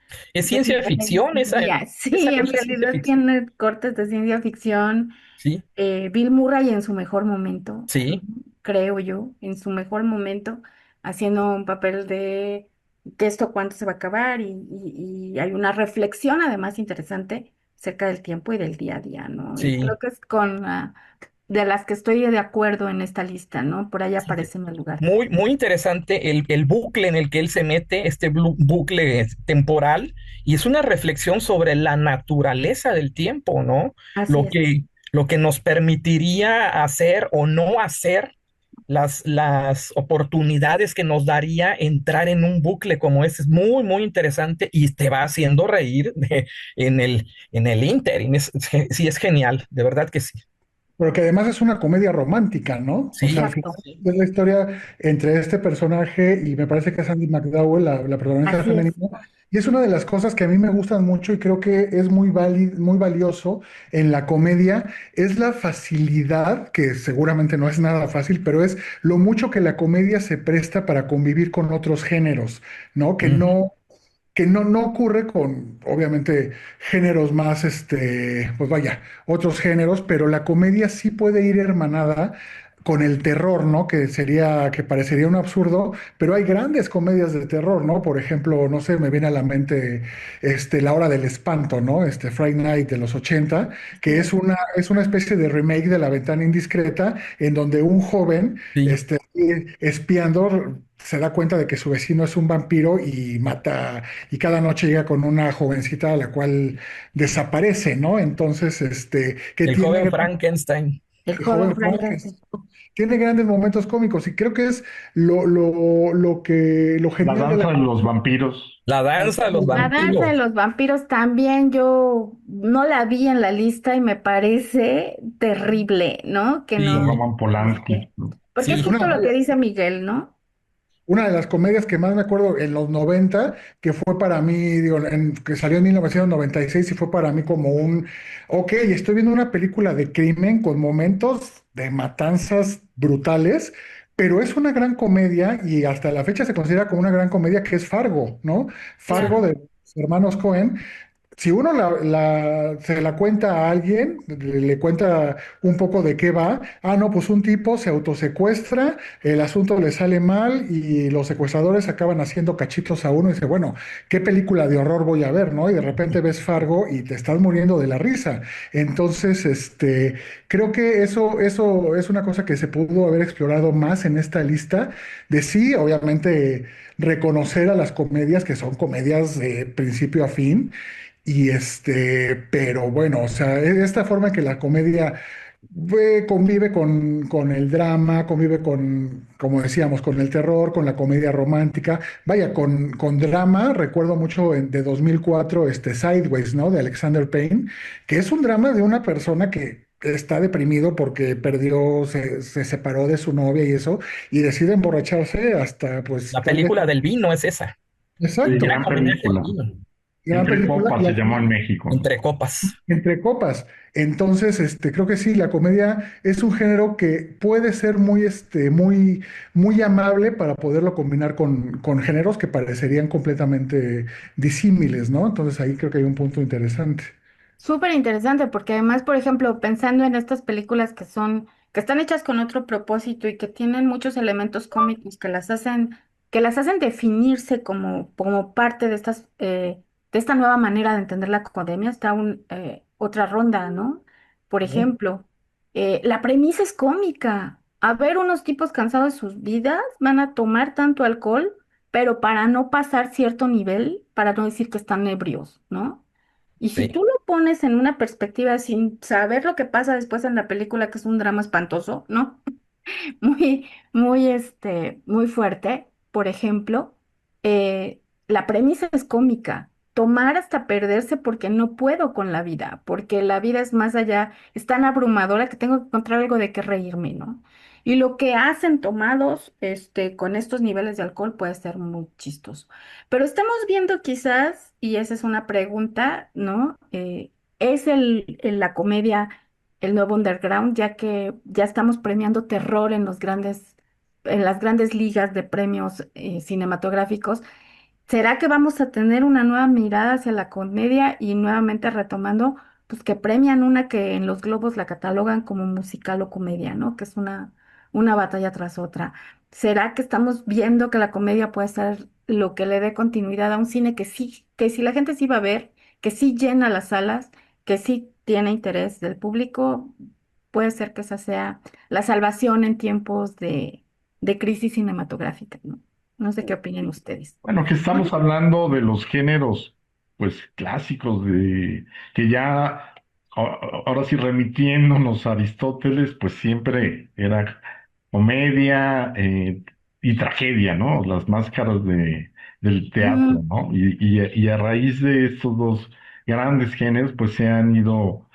ciencia ficción, día. esa Sí, en cosa es ciencia realidad ficción. tiene cortes de ciencia ficción. Sí, Bill Murray en su mejor momento, sí, creo yo, en su mejor momento, haciendo un papel de que esto cuándo se va a acabar y hay una reflexión además interesante acerca del tiempo y del día a día, ¿no? Y sí. creo que es con de las que estoy de acuerdo en esta lista, ¿no? Por ahí Sí, aparece en el lugar. muy, muy interesante el bucle en el que él se mete, este bucle temporal, y es una reflexión sobre la naturaleza del tiempo, ¿no? Así Lo es. que, lo que nos permitiría hacer o no hacer, las oportunidades que nos daría entrar en un bucle como ese. Es muy, muy interesante y te va haciendo reír en el ínterin. Sí, es genial, de verdad que sí. Pero que además es una comedia romántica, ¿no? O sea, Sí, al final Exacto. sí, es la historia entre este personaje y me parece que es Andy McDowell, la protagonista Así es. femenina. Y es una de las cosas que a mí me gustan mucho y creo que es muy valioso en la comedia, es la facilidad, que seguramente no es nada fácil, pero es lo mucho que la comedia se presta para convivir con otros géneros, ¿no? ujú, Que no ocurre con, obviamente, géneros más, pues vaya, otros géneros, pero la comedia sí puede ir hermanada con el terror, ¿no? Que parecería un absurdo, pero hay grandes comedias de terror, ¿no? Por ejemplo, no sé, me viene a la mente, La Hora del Espanto, ¿no? Friday Night de los 80, Así que es. es una especie de remake de La Ventana Indiscreta, en donde un joven, sí. espiando, se da cuenta de que su vecino es un vampiro y mata y cada noche llega con una jovencita a la cual desaparece, ¿no? Entonces, que El tiene joven Frankenstein. El el joven joven Frankenstein. Frankenstein, tiene grandes momentos cómicos y creo que es lo La genial de la... danza de los vampiros. La danza de los La danza de vampiros. los vampiros también yo no la vi en la lista y me parece terrible, ¿no? Que De no, Sí, Roman Polanski, este, ¿no? porque es sí. Una, justo lo que dice Miguel, ¿no? una de las comedias que más me acuerdo en los 90 que fue para mí, digo, que salió en 1996 y fue para mí como ok, estoy viendo una película de crimen con momentos de matanzas brutales, pero es una gran comedia y hasta la fecha se considera como una gran comedia que es Fargo, ¿no? Fargo Claro. de los hermanos Cohen. Si uno se la cuenta a alguien, le cuenta un poco de qué va, no, pues un tipo se autosecuestra, el asunto le sale mal y los secuestradores acaban haciendo cachitos a uno y dice, bueno, ¿qué película de horror voy a ver, no? Y de repente ves Fargo y te estás muriendo de la risa. Entonces, creo que eso es una cosa que se pudo haber explorado más en esta lista, de sí, obviamente, reconocer a las comedias que son comedias de principio a fin pero bueno, o sea, esta forma en que la comedia convive con el drama, convive con, como decíamos, con el terror, con la comedia romántica. Vaya, con drama, recuerdo mucho de 2004, Sideways, ¿no? De Alexander Payne, que es un drama de una persona que está deprimido porque se separó de su novia y eso, y decide emborracharse hasta, pues, La tal vez... película del vino es esa. Sí, Exacto, Gran gran homenaje al película. vino. gran Entre película. copas se llamó en México. Entre copas. Entre copas. Entonces, creo que sí, la comedia es un género que puede ser muy amable para poderlo combinar con géneros que parecerían completamente disímiles, ¿no? Entonces ahí creo que hay un punto interesante. Súper interesante, porque además, por ejemplo, pensando en estas películas que están hechas con otro propósito y que tienen muchos elementos cómicos que las hacen definirse como parte de de esta nueva manera de entender la academia, está otra ronda, ¿no? Por ¿No? ejemplo, la premisa es cómica. A ver, unos tipos cansados de sus vidas van a tomar tanto alcohol, pero para no pasar cierto nivel, para no decir que están ebrios, ¿no? Y si Sí. tú lo pones en una perspectiva sin saber lo que pasa después en la película, que es un drama espantoso, ¿no? Muy fuerte. Por ejemplo, la premisa es cómica. Tomar hasta perderse porque no puedo con la vida, porque la vida es más allá, es tan abrumadora que tengo que encontrar algo de qué reírme, ¿no? Y lo que hacen tomados, con estos niveles de alcohol puede ser muy chistoso. Pero estamos viendo quizás, y esa es una pregunta, ¿no? ¿Es la comedia el nuevo underground, ya que ya estamos premiando terror en las grandes ligas de premios cinematográficos? ¿Será que vamos a tener una nueva mirada hacia la comedia y nuevamente retomando, pues que premian una que en los globos la catalogan como musical o comedia, ¿no? Que es una batalla tras otra. ¿Será que estamos viendo que la comedia puede ser lo que le dé continuidad a un cine que sí la gente sí va a ver, que sí llena las salas, que sí tiene interés del público? puede ser que esa sea la salvación en tiempos de crisis cinematográfica, ¿no? No sé qué opinan ustedes. Bueno, que estamos hablando de los géneros, pues clásicos, que ya, ahora sí remitiéndonos a Aristóteles, pues siempre era comedia y tragedia, ¿no? Las máscaras del teatro, Mm, ¿no? Y a raíz de estos dos grandes géneros, pues se han ido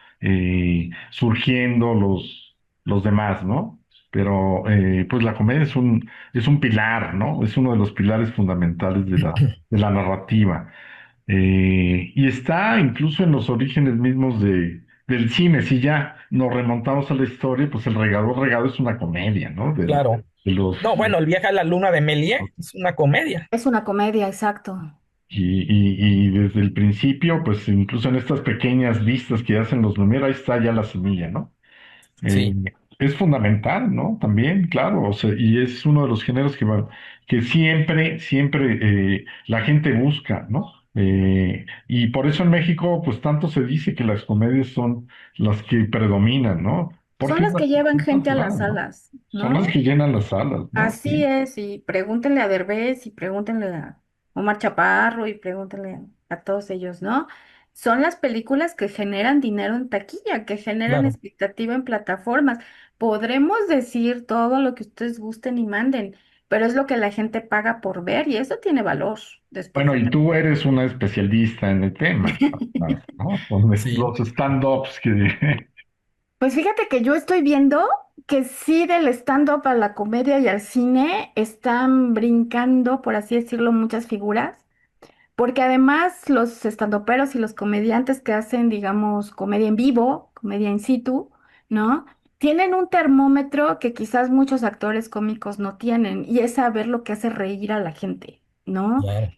surgiendo los demás, ¿no? Pero pues la comedia es un pilar, ¿no? Es uno de los pilares fundamentales de la narrativa. Y está incluso en los orígenes mismos del cine. Si ya nos remontamos a la historia, pues el regado es una comedia, ¿no? Claro. De los, No, bueno, el viaje a la luna de Méliès es una comedia. es una comedia, exacto. y desde el principio, pues incluso en estas pequeñas vistas que hacen los Lumière, ahí está ya la semilla, ¿no? Eh, Sí, es fundamental, ¿no? También, claro, o sea, y es uno de los géneros que siempre la gente busca, ¿no? Y por eso en México, pues tanto se dice que las comedias son las que predominan, ¿no? Son Porque es las la que que llevan es gente a las natural, ¿no? salas, Son las ¿no? que llenan las salas, ¿no? Así Sí. es, y pregúntenle a Derbez y pregúntenle a Omar Chaparro y pregúntenle a todos ellos, ¿no? Son las películas que generan dinero en taquilla, que generan claro. expectativa en plataformas. Podremos decir todo lo que ustedes gusten y manden, pero es lo que la gente paga por ver y eso tiene valor después Bueno, de y ver. tú eres una especialista en el tema, ¿no? Con Sí, los stand-ups que... Pues fíjate que yo estoy viendo que sí del stand-up a la comedia y al cine están brincando, por así decirlo, muchas figuras. Porque además los estandoperos y los comediantes que hacen, digamos, comedia en vivo, comedia in situ, ¿no? Tienen un termómetro que quizás muchos actores cómicos no tienen, y es saber lo que hace reír a la gente, ¿no? claro.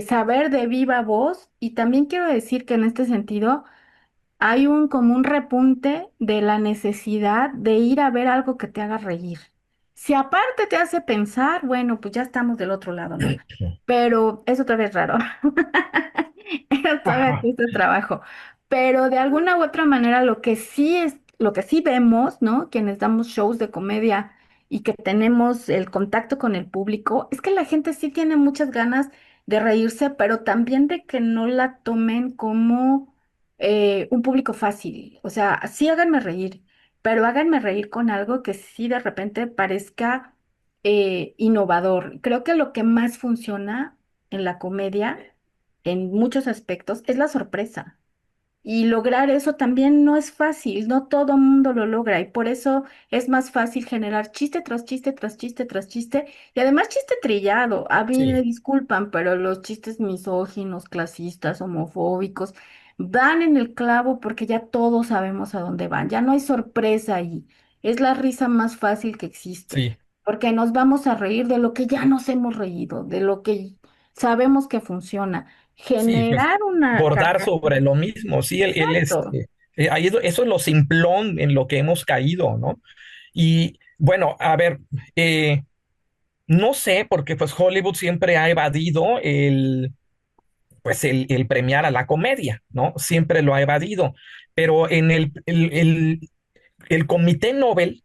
Saber de viva voz, y también quiero decir que en este sentido hay un como un repunte de la necesidad de ir a ver algo que te haga reír. Si aparte te hace pensar, bueno, pues ya estamos del otro lado, ¿no? Pero es otra vez raro. Todavía cuesta trabajo. Pero de alguna u otra manera lo que sí vemos, ¿no? Quienes damos shows de comedia y que tenemos el contacto con el público, es que la gente sí tiene muchas ganas de reírse, pero también de que no la tomen como un público fácil. O sea, sí háganme reír, pero háganme reír con algo que sí de repente parezca innovador. Creo que lo que más funciona en la comedia en muchos aspectos es la sorpresa. Y lograr eso también no es fácil, no todo mundo lo logra y por eso es más fácil generar chiste tras chiste tras chiste tras chiste y además chiste trillado. A mí me Sí, disculpan, pero los chistes misóginos, clasistas, homofóbicos van en el clavo porque ya todos sabemos a dónde van, ya no hay sorpresa ahí. Es la risa más fácil que existe sí. porque nos vamos a reír de lo que ya nos hemos reído, de lo que sabemos que funciona. Sí, pues Generar una bordar carga. sobre lo mismo, sí, Exacto. ahí eso es lo simplón en lo que hemos caído, ¿no? Y bueno, a ver, no sé, porque pues Hollywood siempre ha evadido el premiar a la comedia, ¿no? Siempre lo ha evadido, pero en el Comité Nobel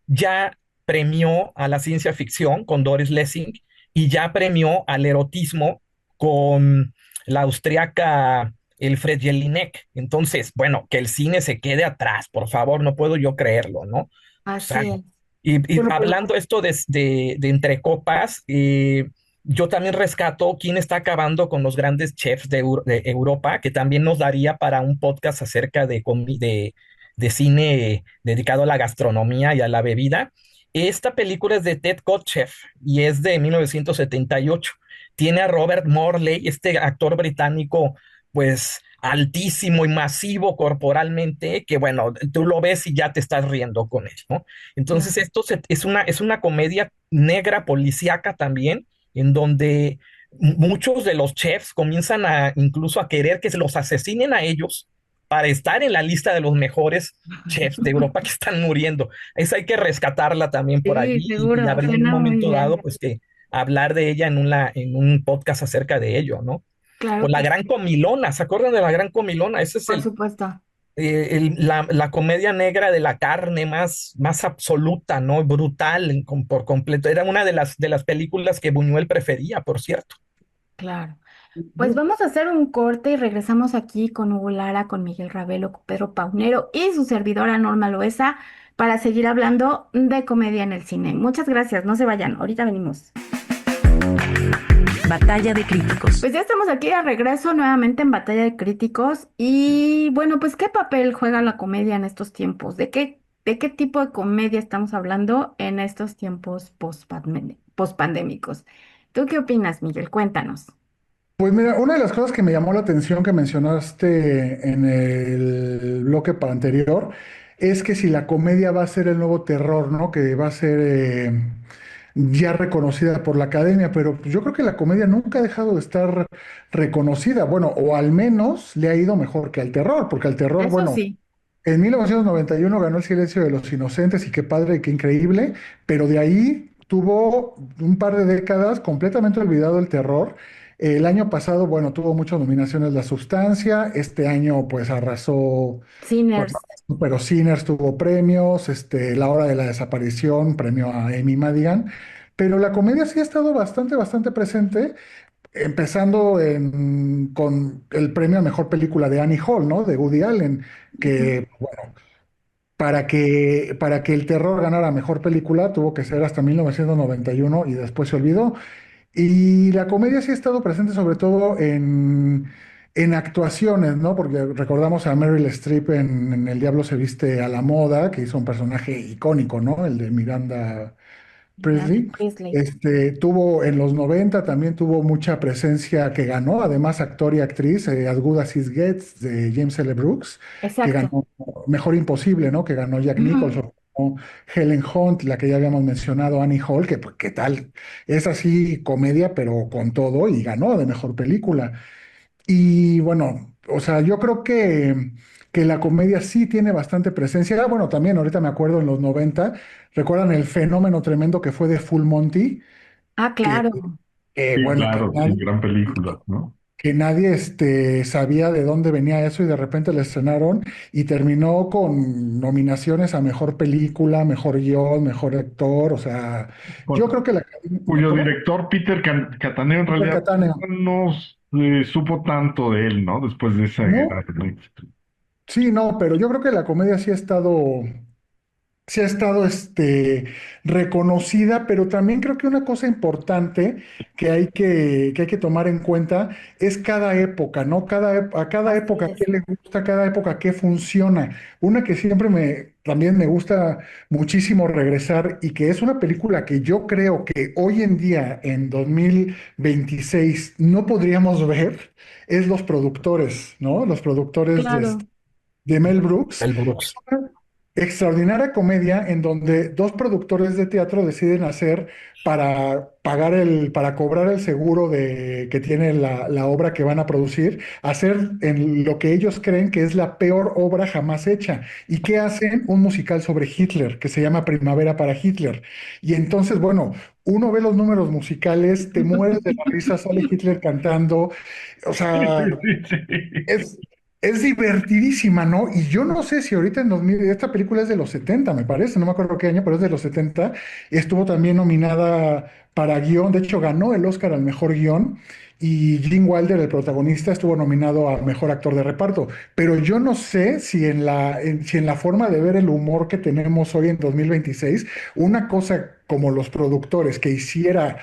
ya premió a la ciencia ficción con Doris Lessing y ya premió al erotismo con la austriaca Elfriede Jelinek. Entonces, bueno, que el cine se quede atrás, por favor, no puedo yo creerlo, ¿no? O sea, Así es. y Bueno, pues, hablando esto de entre copas, yo también rescato quién está acabando con los grandes chefs de Europa, que también nos daría para un podcast acerca de cine dedicado a la gastronomía y a la bebida. Esta película es de Ted Kotcheff y es de 1978. Tiene a Robert Morley, este actor británico, pues altísimo y masivo corporalmente, que bueno, tú lo ves y ya te estás riendo con él, ¿no? Entonces, claro. es una comedia negra policíaca también, en donde muchos de los chefs comienzan incluso a querer que se los asesinen a ellos para estar en la lista de los mejores chefs de Europa que están muriendo. Esa hay que rescatarla también por Sí, allí y seguro, habría en un suena muy momento dado, bien. pues que hablar de ella en un podcast acerca de ello, ¿no? O Claro la que Gran sí, Comilona, ¿se acuerdan de la Gran Comilona? Ese es por supuesto. la comedia negra de la carne más absoluta, ¿no? Brutal por completo. Era una de las películas que Buñuel prefería, por cierto. Claro. Pues vamos a hacer un corte y regresamos aquí con Hugo Lara, con Miguel Ravelo, con Pedro Paunero y su servidora Norma Loesa para seguir hablando de comedia en el cine. Muchas gracias, no se vayan, ahorita venimos. Batalla de críticos. Pues ya estamos aquí de regreso nuevamente en Batalla de Críticos y bueno, pues ¿qué papel juega la comedia en estos tiempos? De qué tipo de comedia estamos hablando en estos tiempos pospandémicos? ¿Tú qué opinas, Miguel? Cuéntanos. Pues mira, una de las cosas que me llamó la atención que mencionaste en el bloque para anterior es que si la comedia va a ser el nuevo terror, ¿no? Que va a ser ya reconocida por la academia, pero yo creo que la comedia nunca ha dejado de estar reconocida, bueno, o al menos le ha ido mejor que al terror, porque al terror, Eso bueno, sí. en 1991 ganó El silencio de los inocentes y qué padre y qué increíble, pero de ahí tuvo un par de décadas completamente olvidado el terror. El año pasado, bueno, tuvo muchas nominaciones La Sustancia, este año pues arrasó, bueno, Sinners. pero Sinners tuvo premios, La Hora de la Desaparición, premio a Amy Madigan, pero la comedia sí ha estado bastante presente. Empezando con el premio a mejor película de Annie Hall, ¿no? De Woody Allen, Ujú. que, bueno, para que el terror ganara mejor película tuvo que ser hasta 1991 y después se olvidó. Y la comedia sí ha estado presente sobre todo en actuaciones, ¿no? Porque recordamos a Meryl Streep en El Diablo se viste a la moda, que hizo un personaje icónico, ¿no? El de Miranda Miranda Presley. Priestley. Tuvo en los 90 también tuvo mucha presencia que ganó, además actor y actriz, As Good As It Gets de James L. Brooks, que Exacto. ganó Mejor Imposible, ¿no? Que ganó Jack Ujú. Nicholson, ganó Helen Hunt, la que ya habíamos mencionado, Annie Hall, que pues, ¿qué tal? Es así comedia, pero con todo, y ganó de Mejor Película. Y bueno, o sea, yo creo que la comedia sí tiene bastante presencia. Ah, bueno, también ahorita me acuerdo en los 90 ¿recuerdan el fenómeno tremendo que fue de Full Monty? Ah, Que, claro. Sí, bueno, claro, sí, gran película, ¿no? que nadie sabía de dónde venía eso y de repente le estrenaron y terminó con nominaciones a mejor película, mejor guión, mejor actor. O sea, yo Con- creo que Cuyo ¿Cómo? director, Peter Cattaneo, en Peter realidad Cattaneo. no supo tanto de él, ¿no? Después de esa No, guerra, ¿no? sí, no, pero yo creo que la comedia sí ha estado reconocida, pero también creo que una cosa importante que hay que tomar en cuenta es cada época, ¿no? A cada Así época qué es. le gusta, a cada época qué funciona. Una que siempre también me gusta muchísimo regresar y que es una película que yo creo que hoy en día, en 2026 no podríamos ver, es Los Productores, ¿no? Los productores Claro. de Mel Brooks. El Brooks. Extraordinaria comedia en donde dos productores de teatro deciden hacer para cobrar el seguro que tiene la obra que van a producir, hacer en lo que ellos creen que es la peor obra jamás hecha. ¿Y qué hacen? Un musical sobre Hitler que se llama Primavera para Hitler. Y entonces, bueno, uno ve los números musicales, te mueres de la risa, sale Hitler cantando. O Sí, sea, sí, sí. es, es divertidísima, ¿no? Y yo no sé si ahorita en 2000, esta película es de los 70, me parece, no me acuerdo qué año, pero es de los 70. Estuvo también nominada para guión, de hecho ganó el Oscar al mejor guión. Y Gene Wilder, el protagonista, estuvo nominado a mejor actor de reparto. Pero yo no sé si en la forma de ver el humor que tenemos hoy en 2026, una cosa como los productores que hiciera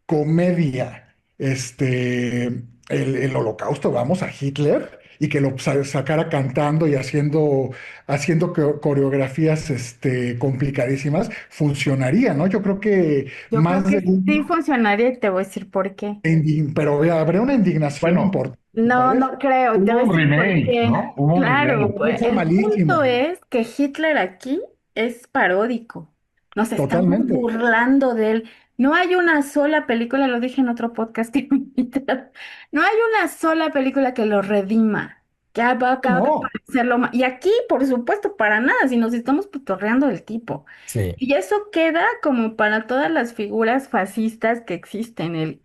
comedia, el holocausto, vamos, a Hitler, y que lo sacara cantando y haciendo coreografías, complicadísimas, funcionaría, ¿no? Yo creo que Yo creo más de que sí uno, funcionaría y te voy a decir por qué. pero habría una indignación Bueno, importante, me No, parece. no creo, te voy a hubo un decir por remake, qué. ¿no? Hubo un Claro, remake. Puede pues ser el malísimo, punto es que Hitler aquí es paródico. Nos estamos totalmente. burlando de él. No hay una sola película, lo dije en otro podcast que me invitaron, no hay una sola película que lo redima, que acabe de No, parecerlo Y aquí, por supuesto, para nada, si nos estamos pitorreando del tipo. Sí. Y eso queda como para todas las figuras fascistas que existen.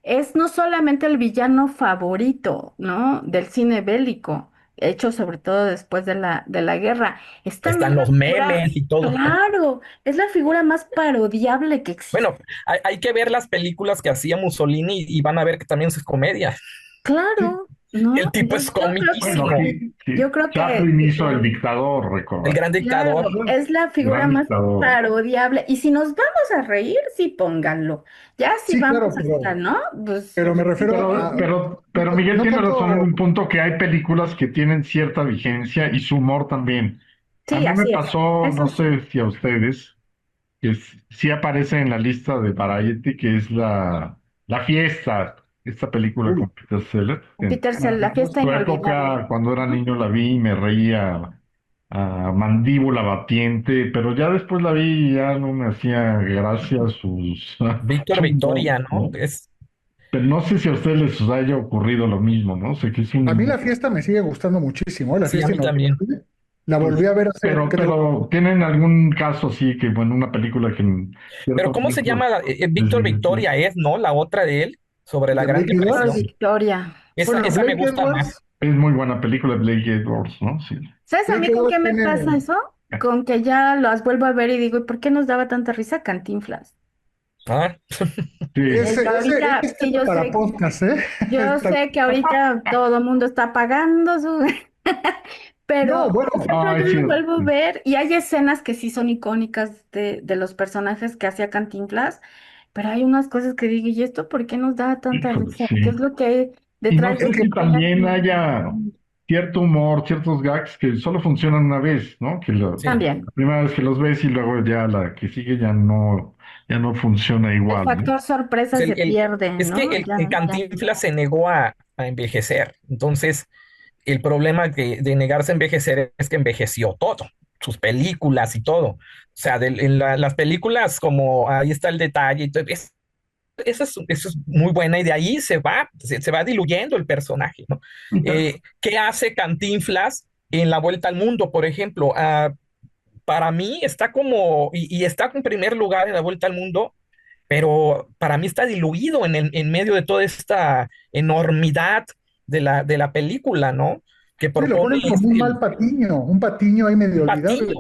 Es no solamente el villano favorito, ¿no? Del cine bélico, hecho sobre todo después de la guerra. Es Están también la los figura, memes y todo. claro, es la figura más parodiable que existe. Bueno, hay que ver las películas que hacía Mussolini y van a ver que también es comedia. Sí, Claro, El ¿no? tipo es Entonces bueno, comiquísimo. yo sí. creo Chaplin que hizo El Dictador, El recordarás. gran dictador. claro, es la figura Gran más dictador. parodiable. Y si nos vamos a reír, sí pónganlo. Ya si Sí, vamos claro, hasta, ¿no? Pues pero me refiero Pero, a, pero, pero Miguel no tiene razón en tanto, un punto que hay películas que tienen cierta vigencia y su humor también. A sí, mí me así es. pasó, Eso no sí. sé si a ustedes, que sí aparece en la lista de Variety, que es La Fiesta, esta película uy, con Peter Sellers. En Peter Sellers, la fiesta su inolvidable. época, cuando era Ujú. niño, la vi y me reía a mandíbula batiente, pero ya después la vi y ya no me hacía gracia sus Víctor humor, Victoria, ¿no? ¿no? Pero no sé si a ustedes les haya ocurrido lo mismo, ¿no? Sé que es un a mí humor, la fiesta me sigue gustando muchísimo, la Sí, a fiesta mí también. inolvidable. La volví a ver hace, creo, pero ¿tienen algún caso así que, bueno, una película que en Pero cierto ¿cómo se momento llama? les Víctor divirtió? Victoria es, ¿no? La otra de él, sobre la de Gran Blake Víctor Depresión. Edwards. Victoria. Bueno, Esa me Blake gusta más. Edwards, Es muy buena película de Blake Edwards, ¿no? Sí. ¿Sabes a mí Blake con qué Edwards me pasa tiene, eso? Con que ya las vuelvo a ver y digo, ¿y por qué nos daba tanta risa Cantinflas? Ah, Sí. Y ahorita, ese sí, tema para podcast, ¿eh? yo sé que ahorita todo el mundo está pagando su... No, Pero, bueno, por ejemplo, Ay, yo sí. lo vuelvo a ver y hay escenas que sí son icónicas de los personajes que hacía Cantinflas, pero hay unas cosas que digo, ¿y esto por qué nos da tanta Híjole, risa? ¿Qué es sí. lo que hay Y no detrás de sé es esa que si estrella también haya que... cierto humor, ciertos gags que solo funcionan una vez, ¿no? Que sí. También, la primera vez que los ves y luego ya la que sigue ya no funciona el igual, ¿no? factor Pues sorpresa se pierde, es que ¿no? el Ya. Cantinflas se negó a envejecer. Entonces, el problema de negarse a envejecer es que envejeció todo, sus películas y todo. O sea, las películas como ahí está el detalle, y todo, eso es muy buena y de ahí se va diluyendo el personaje, ¿no? ¿Qué hace Cantinflas en La Vuelta al Mundo, por ejemplo? Para mí está como, y está en primer lugar en La Vuelta al Mundo, pero para mí está diluido en medio de toda esta enormidad de la película, ¿no? Que sí, lo propone ponen como un patiño ahí medio un olvidable. patillo.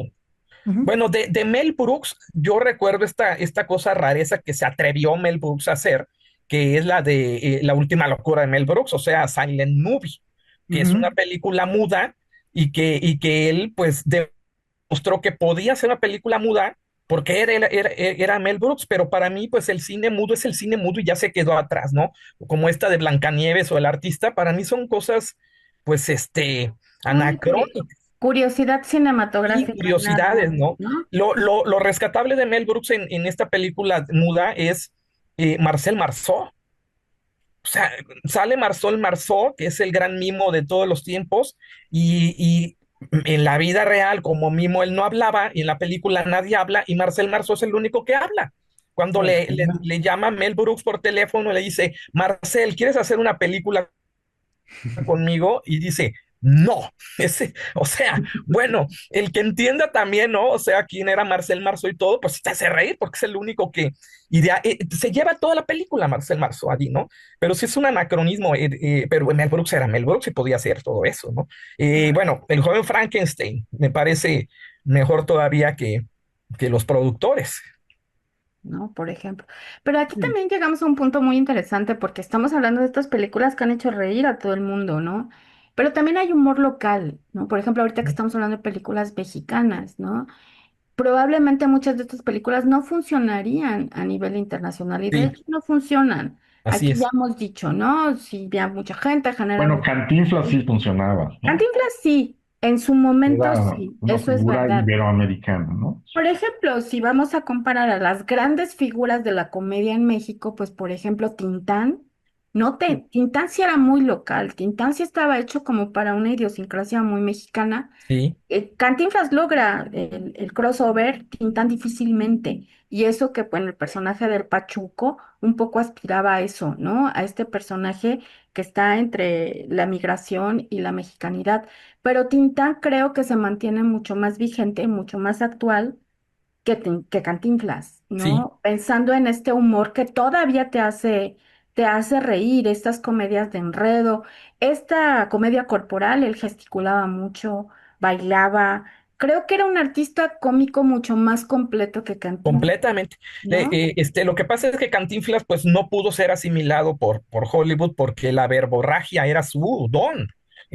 Ujú. Bueno, de Mel Brooks, yo recuerdo esta cosa rareza que se atrevió Mel Brooks a hacer, que es la de La Última Locura de Mel Brooks, o sea, Silent Movie, que es una Ujú. película muda y que él pues demostró que podía ser una película muda porque era Mel Brooks, pero para mí pues el cine mudo es el cine mudo y ya se quedó atrás, ¿no? Como esta de Blancanieves o El Artista, para mí son cosas pues Una anacrónicas curiosidad y cinematográfica, nada curiosidades, más, ¿no? ¿no? Lo rescatable de Mel Brooks en esta película muda es Marcel Marceau. O sea, sale Marcel Marceau, que es el gran mimo de todos los tiempos, y en la vida real, como mimo, él no hablaba, y en la película nadie habla, y Marcel Marceau es el único que habla. Cuando Órale. le llama Mel Brooks por teléfono, le dice, Marcel, ¿quieres hacer una película conmigo? Y dice, no, o sea, bueno, el que entienda también, ¿no? O sea, quién era Marcel Marceau y todo, pues te hace reír porque es el único que se lleva toda la película Marcel Marceau allí, ¿no? Pero sí es un anacronismo, pero Mel Brooks era Mel Brooks y podía hacer todo eso, ¿no? Bueno, el joven Frankenstein me parece mejor todavía que los productores. ¿No? Por ejemplo. Pero aquí también llegamos a un punto muy interesante porque estamos hablando de estas películas que han hecho reír a todo el mundo, ¿no? Pero también hay humor local, ¿no? Por ejemplo, ahorita que estamos hablando de películas mexicanas, ¿no? Probablemente muchas de estas películas no funcionarían a nivel internacional y de Sí, hecho no funcionan. así Aquí ya es. hemos dicho, ¿no? Si ya mucha gente genera Bueno, mucho. Cantinflas sí funcionaba, ¿no? Cantinflas sí, en su momento Era sí, una eso es figura verdad. iberoamericana, ¿no? Por ejemplo, si vamos a comparar a las grandes figuras de la comedia en México, pues por ejemplo, Tintán, Tintán sí era muy local, Tintán sí estaba hecho como para una idiosincrasia muy mexicana. Sí, Cantinflas logra el crossover, Tintán difícilmente, y eso que, bueno, el personaje del Pachuco un poco aspiraba a eso, ¿no? A este personaje que está entre la migración y la mexicanidad. Pero Tintán creo que se mantiene mucho más vigente, mucho más actual que Cantinflas, sí, ¿no? Pensando en este humor que todavía te hace te hace reír, estas comedias de enredo, esta comedia corporal, él gesticulaba mucho, bailaba. Creo que era un artista cómico mucho más completo que Cantinflas, Completamente. ¿no? Lo que pasa es que Cantinflas pues no pudo ser asimilado por Hollywood porque la verborragia era su don.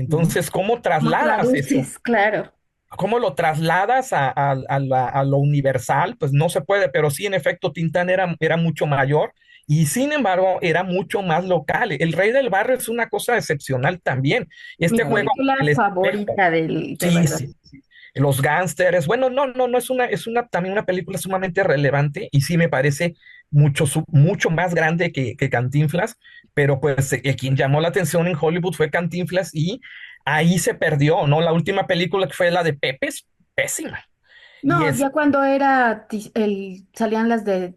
Ujú. Entonces, ¿cómo ¿Cómo trasladas eso? traduces? Claro. ¿Cómo lo trasladas a lo universal? Pues no se puede, pero sí, en efecto, Tintán era mucho mayor y sin embargo era mucho más local. El Rey del Barrio es una cosa excepcional también. Mi Este juego película con el espejo, favorita de sí, verdad. sí, sí. Los gángsters, bueno, no, es una también una película sumamente relevante y sí me parece mucho más grande que Cantinflas, pero pues quien llamó la atención en Hollywood fue Cantinflas y ahí se perdió, ¿no? La última película que fue la de Pepe es pésima. Y No, es ya cuando era salían las de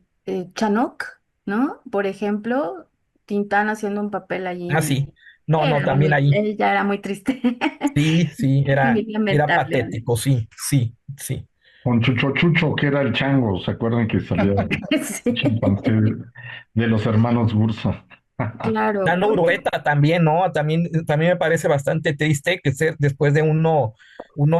Chanok, ¿no? Por ejemplo, Tintán haciendo un papel allí. así. No, también ahí. Él ya era muy triste. Sí, Muy era lamentable. patético, sí. Con Chucho Chucho, que era el chango, ¿se acuerdan que salía el Sí, chimpancé de los hermanos Gursa? claro, Dando Urueta también, ¿no? También me parece bastante triste que después de uno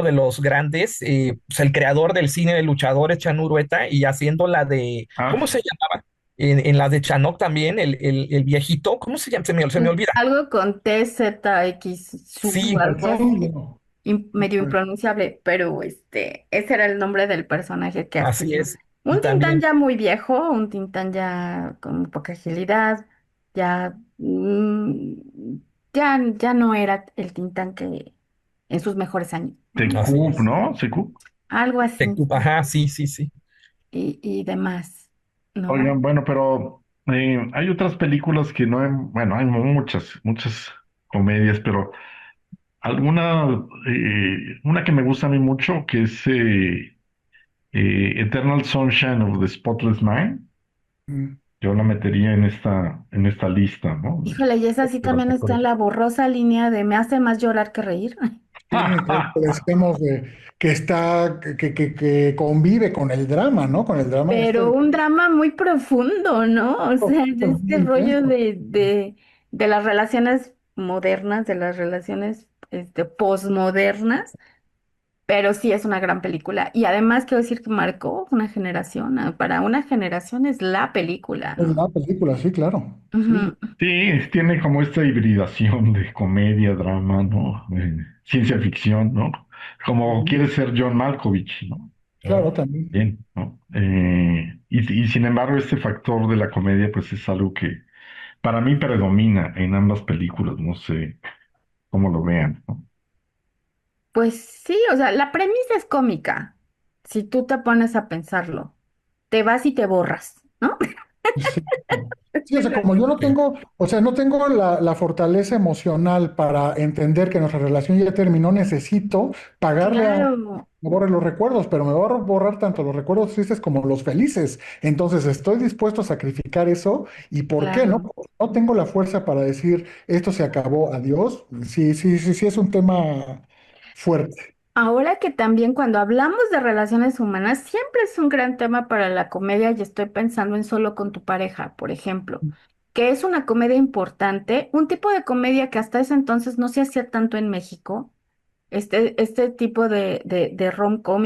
de los grandes, pues el creador del cine de luchadores, Chano Urueta, y haciendo la de, Ah, ¿cómo se llamaba? En la de Chanok también, el viejito, ¿cómo se llama? Se me olvida. algo con TZX, Sí, algo así, Alfonso. medio impronunciable, pero ese era el nombre del personaje que así hacía. es. Y Un Tintán también, ya muy viejo, un Tintán ya con poca agilidad, ya, ya no era el Tintán que en sus mejores años, ¿no? así Secup, es. ¿no? Secup. Algo así, sí, Ajá, sí. y demás, ¿no? Oigan, bueno, pero hay otras películas que no, bueno, hay muchas comedias, pero una que me gusta a mí mucho, que es Eternal Sunshine of the Spotless Mind, Mm. yo la metería en esta lista, ¿no? Híjole, y esa sí De las también está mejores. en la borrosa línea de me hace más llorar que reír. Sí, que decíamos que está, que convive con el drama, ¿no? Con el drama Pero un drama muy profundo, ¿no? O sea, de muy este rollo intenso. de las relaciones modernas, de las relaciones posmodernas, pero sí es una gran película. Y además quiero decir que marcó una generación. Para una generación es la película, Es ¿no? una película, sí, claro. Sí. Ujú. Sí, tiene como esta hibridación de comedia, drama, ¿no? Ciencia ficción, ¿no? Como Ujú. quiere ser John Malkovich, ¿no? Claro, también. Bien, ¿no? Y sin embargo, este factor de la comedia, pues es algo que para mí predomina en ambas películas, no sé cómo lo vean, ¿no? Pues sí, o sea, la premisa es cómica. Si tú te pones a pensarlo, te vas y te borras, ¿no? Sí. Sí, o sea, como yo no tengo, o sea, no tengo la fortaleza emocional para entender que nuestra relación ya terminó, necesito pagarle a Claro, me borre los recuerdos, pero me va a borrar tanto los recuerdos tristes como los felices. Entonces, estoy dispuesto a sacrificar eso. ¿Y por qué no? claro. Porque no tengo la fuerza para decir esto se acabó, adiós. Sí, sí, sí, sí, es un tema fuerte. Ahora que también cuando hablamos de relaciones humanas, siempre es un gran tema para la comedia y estoy pensando en Solo con tu pareja, por ejemplo, que es una comedia importante, un tipo de comedia que hasta ese entonces no se hacía tanto en México, este tipo de rom-com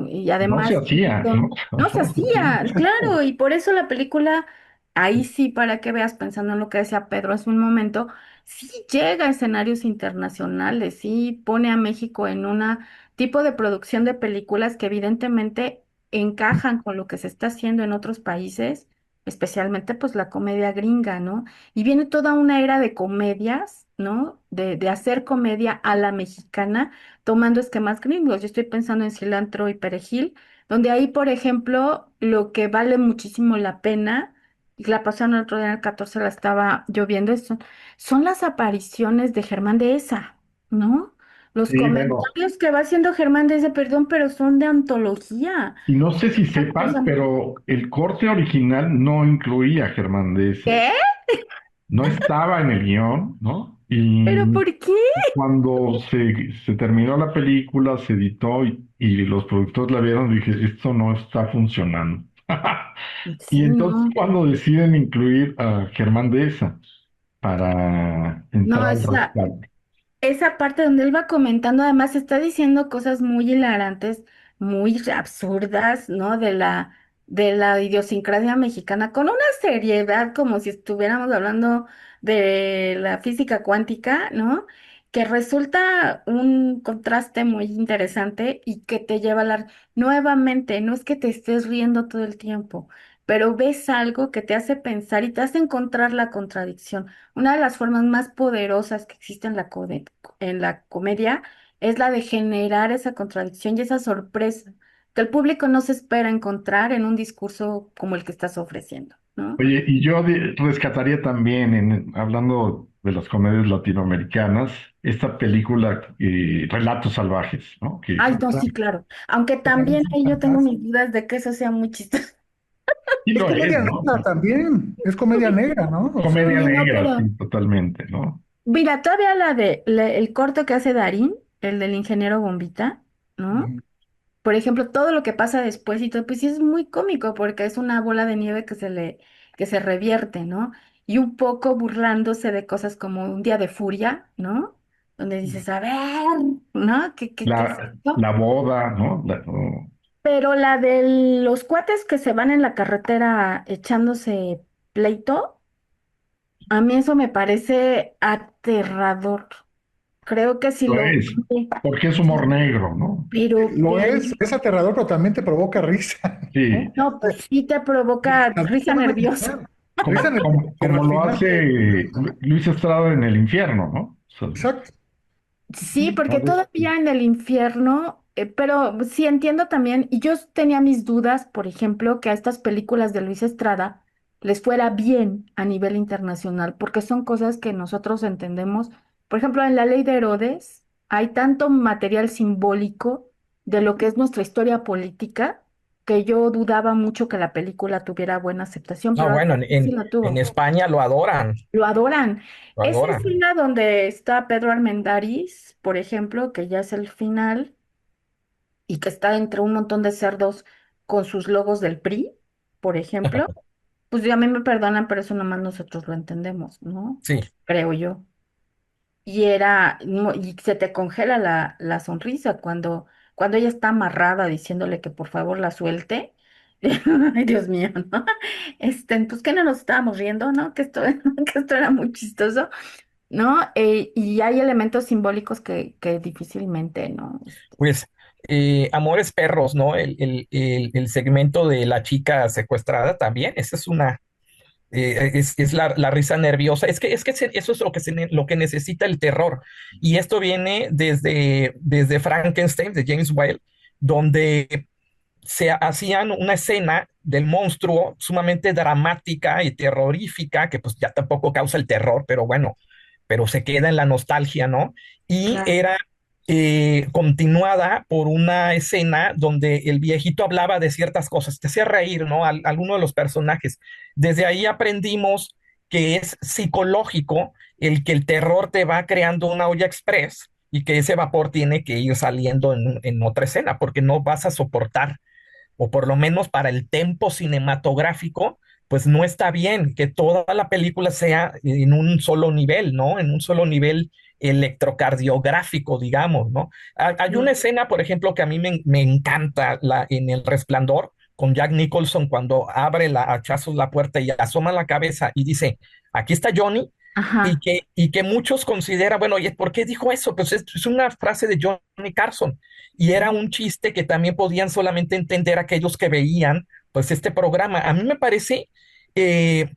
y No se además hacía, ¿no? no se hacía, claro, y por eso la película, ahí sí, para que veas, pensando en lo que decía Pedro hace un momento, sí llega a escenarios internacionales, sí pone a México en una tipo de producción de películas que evidentemente encajan con lo que se está haciendo en otros países, especialmente pues la comedia gringa, ¿no? Y viene toda una era de comedias, ¿no? De hacer comedia a la mexicana, tomando esquemas gringos. Yo estoy pensando en Cilantro y Perejil, donde ahí, por ejemplo, lo que vale muchísimo la pena, y la pasaron el otro día en el 14, la estaba lloviendo, son las apariciones de Germán Dehesa, ¿no? Los Sí, bueno, comentarios que va haciendo Germán Dehesa, perdón, pero son de antología. y no sé si Una sepan, cosa- pero el corte original no incluía a Germán Deza, ¿Qué? no estaba en el guión, ¿no? Y ¿Pero por qué? cuando se terminó la película, se editó y los productores la vieron, dije, esto no está funcionando. Y Sí, entonces, no. ¿cuándo deciden incluir a Germán Deza para No, entrar al rescate? esa parte donde él va comentando, además está diciendo cosas muy hilarantes, muy absurdas, ¿no? De la idiosincrasia mexicana, con una seriedad como si estuviéramos hablando de la física cuántica, ¿no? Que resulta un contraste muy interesante y que te lleva a hablar nuevamente, no es que te estés riendo todo el tiempo, pero ves algo que te hace pensar y te hace encontrar la contradicción. Una de las formas más poderosas que existe en en la comedia es la de generar esa contradicción y esa sorpresa que el público no se espera encontrar en un discurso como el que estás ofreciendo, ¿no? Oye, y yo rescataría también, hablando de las comedias latinoamericanas, esta película Relatos Salvajes, ¿no? Que Ay, no, sí, claro. Aunque también ahí yo tengo mis dudas de que eso sea muy chistoso. sí Es lo es, comedia ¿no? negra también, es comedia negra, ¿no? O sea, Comedia Sí, no, negra, pero sí, totalmente, ¿no? mira, todavía el corto que hace Darín, el del ingeniero Bombita, ¿no? ujú. Por ejemplo, todo lo que pasa después y todo, pues sí es muy cómico porque es una bola de nieve que se revierte, ¿no? Y un poco burlándose de cosas como un día de furia, ¿no? Donde dices, a ver, ¿no? ¿Qué es esto? La boda, ¿no? No. Pero la de los cuates que se van en la carretera echándose pleito, a mí eso me parece aterrador. Creo que si Lo lo... es, porque es humor negro, ¿no? Lo es aterrador, pero también te provoca risa. Sí, no, pues sí te provoca También te risa van a nerviosa. quitar. Risa nerviosa, pero como al lo final, hace Luis Estrada en El Infierno, ¿no? O sea, exacto. Sí, porque todavía en el infierno, pero sí entiendo también, y yo tenía mis dudas, por ejemplo, que a estas películas de Luis Estrada les fuera bien a nivel internacional, porque son cosas que nosotros entendemos. Por ejemplo, en La Ley de Herodes hay tanto material simbólico de lo que es nuestra historia política, que yo dudaba mucho que la película tuviera buena aceptación, No, pero bueno, sí la en tuvo. España Lo adoran. lo Esa adoran. escena donde está Pedro Armendáriz, por ejemplo, que ya es el final y que está entre un montón de cerdos con sus logos del PRI, por ejemplo, pues ya a mí me perdonan, pero eso nomás nosotros lo entendemos, ¿no? Sí, Creo yo. Y se te congela la sonrisa cuando ella está amarrada diciéndole que por favor la suelte. Ay, Dios mío, ¿no? Pues que no nos estábamos riendo, ¿no? Que esto era muy chistoso. ¿No? Y hay elementos simbólicos que difícilmente, ¿no? pues Amores Perros, ¿no? El segmento de la chica secuestrada también, esa es una, es la risa nerviosa. Eso es lo que necesita el terror. Y esto viene desde Frankenstein, de James Whale, donde se hacían una escena del monstruo sumamente dramática y terrorífica, que pues ya tampoco causa el terror, pero bueno, pero se queda en la nostalgia, ¿no? Y Claro. era continuada por una escena donde el viejito hablaba de ciertas cosas, te hacía reír, ¿no? Alguno de los personajes. Desde ahí aprendimos que es psicológico el que el terror te va creando una olla express y que ese vapor tiene que ir saliendo en otra escena, porque no vas a soportar, o por lo menos para el tempo cinematográfico, pues no está bien que toda la película sea en un solo nivel, ¿no? En un solo nivel electrocardiográfico, digamos, ¿no? Hay una Sí. escena, por ejemplo, que a mí me encanta en El Resplandor, con Jack Nicholson, cuando abre la hachazos la puerta y asoma la cabeza y dice, aquí está Johnny, Ajá, y que muchos consideran, bueno, oye, ¿por qué dijo eso? Pues es una frase de Johnny Carson y era un chiste que también podían solamente entender aquellos que veían pues este programa. A mí me parece eh,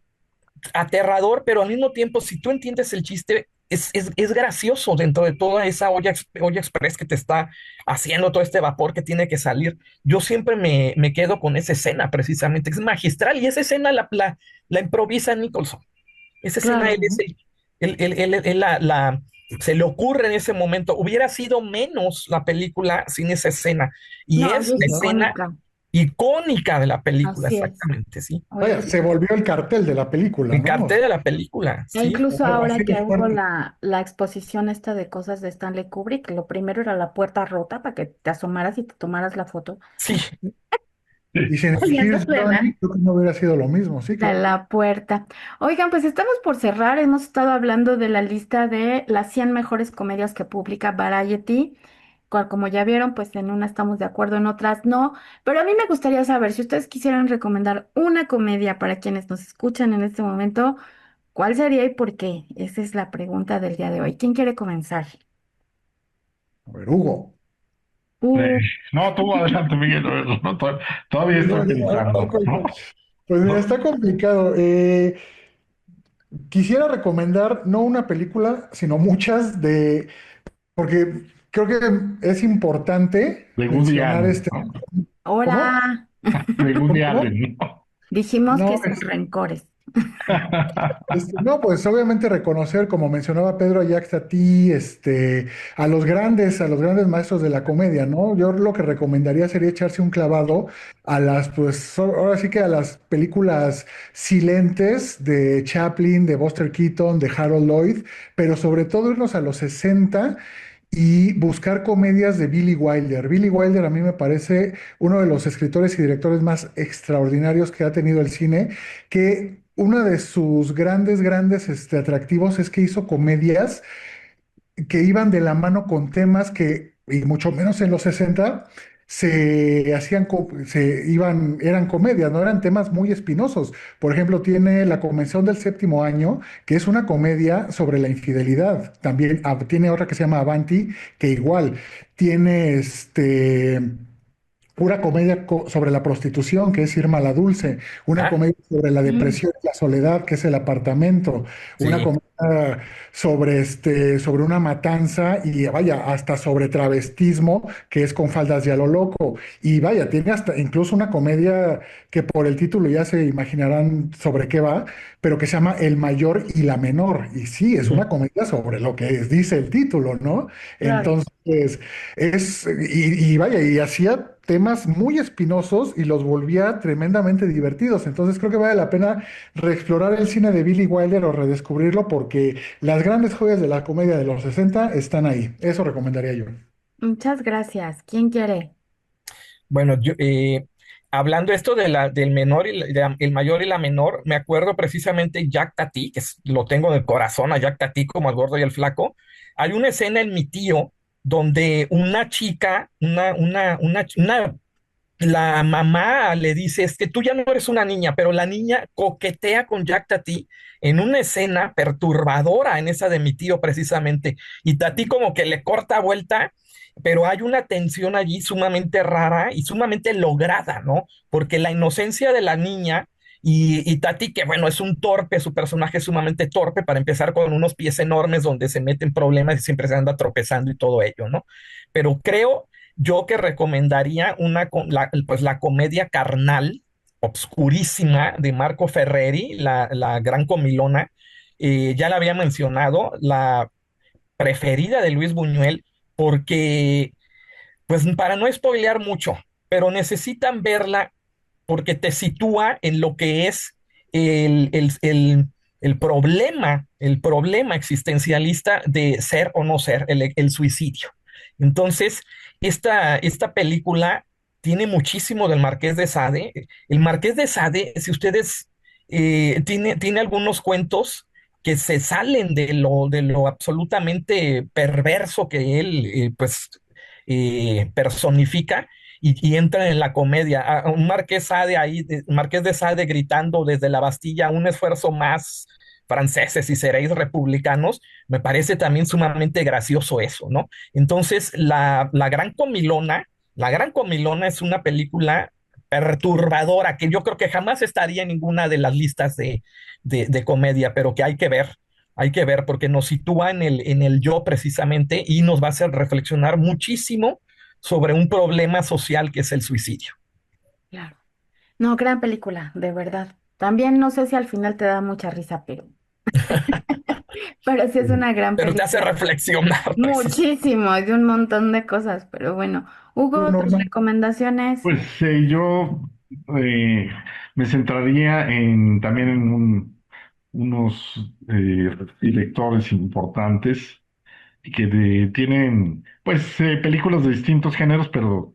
aterrador, pero al mismo tiempo, si tú entiendes el chiste, es gracioso dentro de toda esa olla express que te está haciendo todo este vapor que tiene que salir. Yo siempre me quedo con esa escena, precisamente, es magistral y esa escena la improvisa Nicholson. Esa escena claro, él es ¿no? él se le ocurre en ese momento, hubiera sido menos la película sin esa escena. Y No, es ella es la escena icónica. icónica de la película, Así es. exactamente, sí. Vaya, Oye, se volvió el cartel de la película, El ¿no? O cartel sea, de la película, e sí. incluso algo ahora así de que hubo fuerte. la exposición esta de cosas de Stanley Kubrick, lo primero era la puerta rota para que te asomaras y te tomaras la foto. Sí, Y sin Y elegir eso Johnny, suena creo que no hubiera sido lo mismo, sí, de claro. la puerta. Oigan, pues estamos por cerrar. Hemos estado hablando de la lista de las 100 mejores comedias que publica Variety. Como ya vieron, pues en una estamos de acuerdo, en otras no. Pero a mí me gustaría saber si ustedes quisieran recomendar una comedia para quienes nos escuchan en este momento, ¿cuál sería y por qué? Esa es la pregunta del día de hoy. ¿Quién quiere comenzar? A ver, Hugo. Eh, Uh, no, tú adelante, Miguel. No, todavía estoy pensando, Ok, ¿no? pues mira, está complicado. Quisiera recomendar no una película, sino muchas porque creo que es importante De Woody mencionar Allen, ¿no? ¿cómo? Ahora De Woody ¿Cómo? Allen, ¿no? dijimos que No, sin rencores. No, pues obviamente reconocer, como mencionaba Pedro a Jacques Tati, a los grandes maestros de la comedia, ¿no? Yo lo que recomendaría sería echarse un clavado a ahora sí que a las películas silentes de Chaplin, de Buster Keaton, de Harold Lloyd, pero sobre todo irnos a los 60 y buscar comedias de Billy Wilder. Billy Wilder a mí me parece uno de los escritores y directores más extraordinarios que ha tenido el cine, que uno de sus grandes atractivos es que hizo comedias que iban de la mano con temas que, y mucho menos en los 60 eran comedias, no eran temas muy espinosos. Por ejemplo, tiene La Convención del Séptimo Año, que es una comedia sobre la infidelidad. También tiene otra que se llama Avanti, que igual tiene una comedia sobre la prostitución, que es Irma la Dulce, una Ah, comedia sobre la Mm, depresión y la soledad, que es El Apartamento, una sí, comedia sobre una matanza y vaya, hasta sobre travestismo, que es Con faldas y a lo loco. Y vaya, tiene hasta incluso una comedia que por el título ya se imaginarán sobre qué va, pero que se llama El mayor y la menor. Y sí, es ujú, una comedia sobre lo que dice el título, ¿no? claro. Entonces, y vaya, y hacía temas muy espinosos y los volvía tremendamente divertidos. Entonces creo que vale la pena reexplorar el cine de Billy Wilder o redescubrirlo porque las grandes joyas de la comedia de los 60 están ahí. Eso recomendaría yo. Muchas gracias. ¿Quién quiere? bueno, hablando esto del menor el mayor y la menor, me acuerdo precisamente Jack Tati, lo tengo en el corazón, a Jack Tati como al gordo y el flaco. Hay una escena en Mi Tío donde una chica, la mamá le dice, es que tú ya no eres una niña, pero la niña coquetea con Jack Tati en una escena perturbadora, en esa de Mi Tío precisamente, y Tati como que le corta vuelta, pero hay una tensión allí sumamente rara y sumamente lograda, ¿no? Porque la inocencia de la niña y Tati, que bueno, es un torpe, su personaje es sumamente torpe, para empezar con unos pies enormes donde se meten problemas y siempre se anda tropezando y todo ello, ¿no? Pero creo yo que recomendaría pues la comedia carnal, obscurísima, de Marco Ferreri, la gran comilona. Ya la había mencionado, la preferida de Luis Buñuel, porque, pues para no spoilear mucho, pero necesitan verla porque te sitúa en lo que es el, el, el, el problema existencialista de ser o no ser, el suicidio. Entonces, esta película tiene muchísimo del Marqués de Sade. El Marqués de Sade, si ustedes, tiene algunos cuentos que se salen de lo absolutamente perverso que él, personifica, y entran en la comedia. Un Marqués Sade ahí, Marqués de Sade gritando desde la Bastilla, un esfuerzo más, franceses, y seréis republicanos, me parece también sumamente gracioso eso, ¿no? Entonces, La Gran Comilona es una película perturbadora que yo creo que jamás estaría en ninguna de las listas de comedia, pero que hay que ver porque nos sitúa en el yo precisamente, y nos va a hacer reflexionar muchísimo sobre un problema social que es el suicidio. Claro. No, gran película, de verdad. También no sé si al final te da mucha risa, pero sí es una gran Pero te hace película. reflexionar, precisamente. Muchísimo, de un montón de cosas, pero bueno. Tú, Hugo, tus Norma. recomendaciones. Pues yo eh, me centraría también en unos directores importantes y que tienen pues películas de distintos géneros,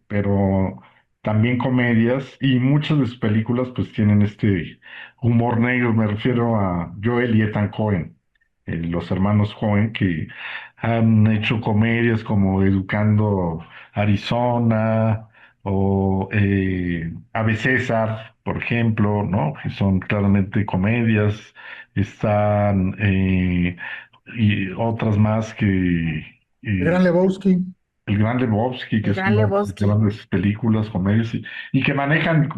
pero también comedias, y muchas de sus películas pues tienen este humor negro. Me refiero a Joel y Ethan Coen, los hermanos Coen, que han hecho comedias como Educando Arizona o Ave César, por ejemplo, ¿no? Que son claramente comedias. Están y otras más que El Gran Lebowski. El Gran Lebowski, que El es Gran una de sus Lebowski. grandes películas, comedias, y que manejan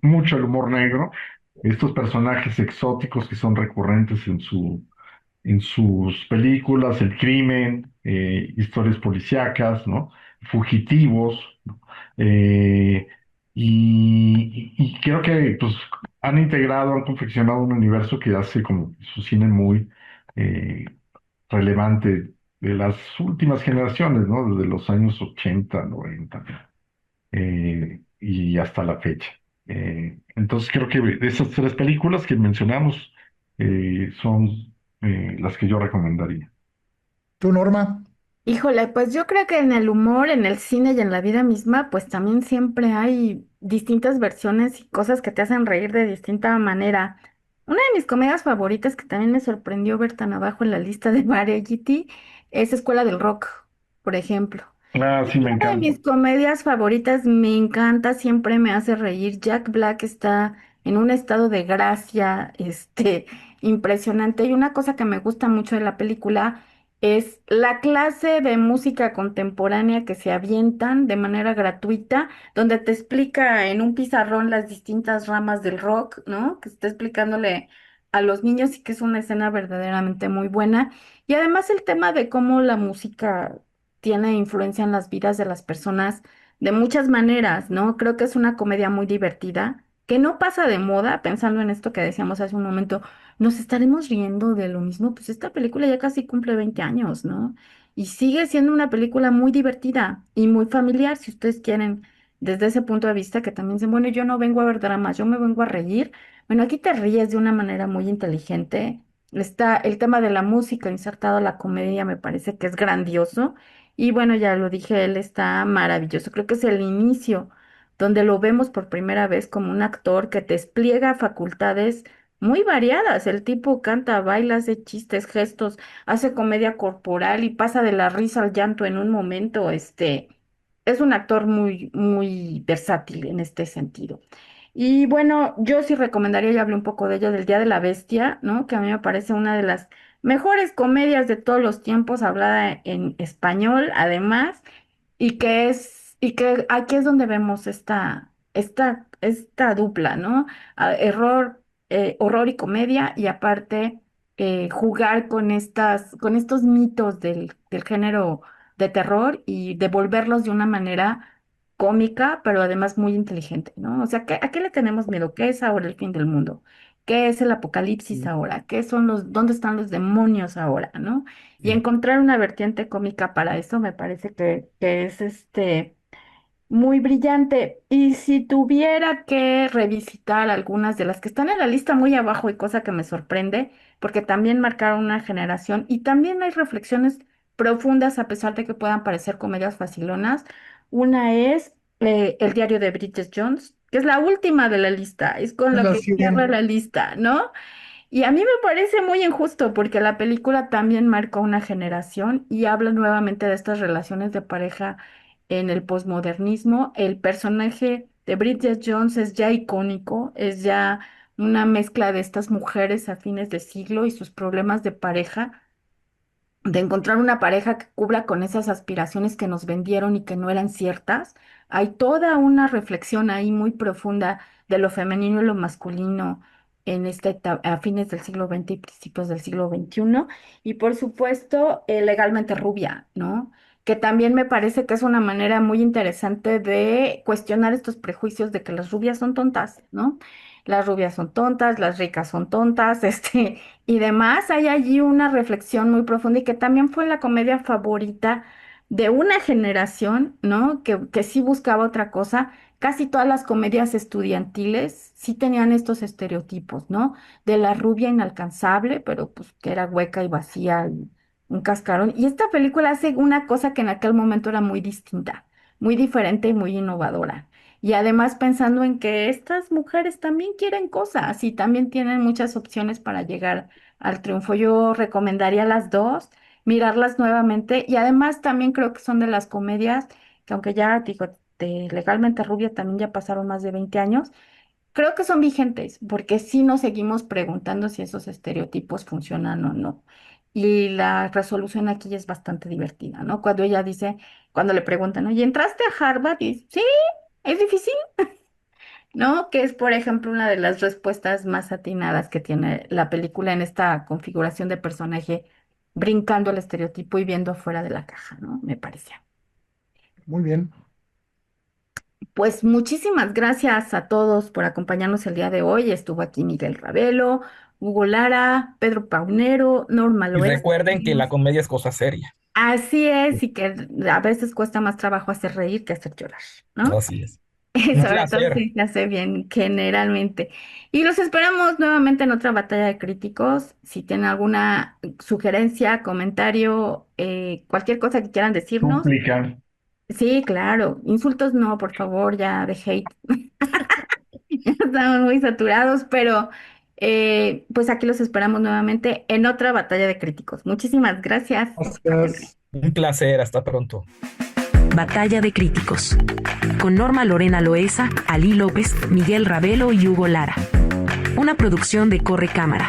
mucho el humor negro, estos personajes exóticos que son recurrentes en sus películas, el crimen, historias policíacas, ¿no? Fugitivos, ¿no? Eh, y creo que pues, han integrado, han confeccionado un universo que hace como su cine muy eh, relevante de las últimas generaciones, ¿no? Desde los años 80, 90, y hasta la fecha. Entonces creo que de esas tres películas que mencionamos son las que yo recomendaría. ¿Tú, Norma? Híjole, pues yo creo que en el humor, en el cine y en la vida misma, pues también siempre hay distintas versiones y cosas que te hacen reír de distinta manera. Una de mis comedias favoritas que también me sorprendió ver tan abajo en la lista de Variety es Escuela del Rock, por ejemplo. Ah, sí, me Una de encanta. mis comedias favoritas, me encanta, siempre me hace reír. Jack Black está en un estado de gracia, impresionante. Y una cosa que me gusta mucho de la película es la clase de música contemporánea que se avientan de manera gratuita, donde te explica en un pizarrón las distintas ramas del rock, ¿no? Que está explicándole a los niños y que es una escena verdaderamente muy buena. Y además el tema de cómo la música tiene influencia en las vidas de las personas de muchas maneras, ¿no? Creo que es una comedia muy divertida, que no pasa de moda, pensando en esto que decíamos hace un momento, nos estaremos riendo de lo mismo, pues esta película ya casi cumple 20 años, ¿no? Y sigue siendo una película muy divertida y muy familiar, si ustedes quieren, desde ese punto de vista, que también dicen, bueno, yo no vengo a ver dramas, yo me vengo a reír. Bueno, aquí te ríes de una manera muy inteligente. Está el tema de la música insertado a la comedia, me parece que es grandioso. Y bueno, ya lo dije, él está maravilloso. Creo que es el inicio donde lo vemos por primera vez como un actor que despliega facultades muy variadas. El tipo canta, baila, hace chistes, gestos, hace comedia corporal y pasa de la risa al llanto en un momento. Es un actor muy, muy versátil en este sentido. Y bueno, yo sí recomendaría, ya hablé un poco de ello, del Día de la Bestia, ¿no? Que a mí me parece una de las mejores comedias de todos los tiempos, hablada en español, además, y que aquí es donde vemos esta dupla, ¿no? Horror y comedia, y aparte jugar con estos mitos del género de terror y devolverlos de una manera cómica, pero además muy inteligente, ¿no? O sea, ¿a qué le tenemos miedo? ¿Qué es ahora el fin del mundo? ¿Qué es el apocalipsis ahora? ¿Dónde están los demonios ahora, ¿no? Y encontrar una vertiente cómica para eso me parece que es muy brillante. Y si tuviera que revisitar algunas de las que están en la lista muy abajo, y cosa que me sorprende, porque también marcaron una generación y también hay reflexiones profundas a pesar de que puedan parecer comedias facilonas. Una es El diario de Bridget Jones, que es la última de la lista, es con Es la la que cierra 100. la lista, ¿no? Y a mí me parece muy injusto porque la película también marcó una generación y habla nuevamente de estas relaciones de pareja en el posmodernismo. El personaje de Bridget Jones es ya icónico, es ya una mezcla de estas mujeres a fines de siglo y sus problemas de pareja, de encontrar una pareja que cubra con esas aspiraciones que nos vendieron y que no eran ciertas. Hay toda una reflexión ahí muy profunda de lo femenino y lo masculino en a fines del siglo XX y principios del siglo XXI. Y por supuesto, Legalmente Rubia, ¿no? Que también me parece que es una manera muy interesante de cuestionar estos prejuicios de que las rubias son tontas, ¿no? Las rubias son tontas, las ricas son tontas, y demás. Hay allí una reflexión muy profunda y que también fue la comedia favorita de una generación, ¿no? Que sí buscaba otra cosa. Casi todas las comedias estudiantiles sí tenían estos estereotipos, ¿no? De la rubia inalcanzable, pero pues que era hueca y vacía y un cascarón. Y esta película hace una cosa que en aquel momento era muy distinta, muy diferente y muy innovadora. Y además pensando en que estas mujeres también quieren cosas y también tienen muchas opciones para llegar al triunfo. Yo recomendaría las dos, mirarlas nuevamente y además también creo que son de las comedias que aunque ya digo, de Legalmente Rubia también ya pasaron más de 20 años, creo que son vigentes porque sí nos seguimos preguntando si esos estereotipos funcionan o no. Y la resolución aquí es bastante divertida, ¿no? Cuando ella dice, cuando le preguntan, oye, ¿entraste a Harvard? Y dice, sí, es difícil, ¿no? Que es, por ejemplo, una de las respuestas más atinadas que tiene la película en esta configuración de personaje, brincando el estereotipo y viendo fuera de la caja, ¿no? Me parecía. Muy bien. Pues muchísimas gracias a todos por acompañarnos el día de hoy. Estuvo aquí Miguel Ravelo, Hugo Lara, Pedro Paunero, Norma Y Loesa. recuerden que la comedia es cosa seria. Así es, y que a veces cuesta más trabajo hacer reír que hacer llorar, ¿no? Así es. Un Sobre todo placer. si se hace bien, generalmente. Y los esperamos nuevamente en otra batalla de críticos. Si tienen alguna sugerencia, comentario, cualquier cosa que quieran decirnos. Súplica. Sí, claro. Insultos no, por favor, ya de hate. Ya estamos muy saturados, pero pues aquí los esperamos nuevamente en otra batalla de críticos. Muchísimas gracias. Gracias. Un placer. Hasta pronto. Batalla de Críticos. Con Norma Lorena Loesa, Ali López, Miguel Ravelo y Hugo Lara. Una producción de Corre Cámara.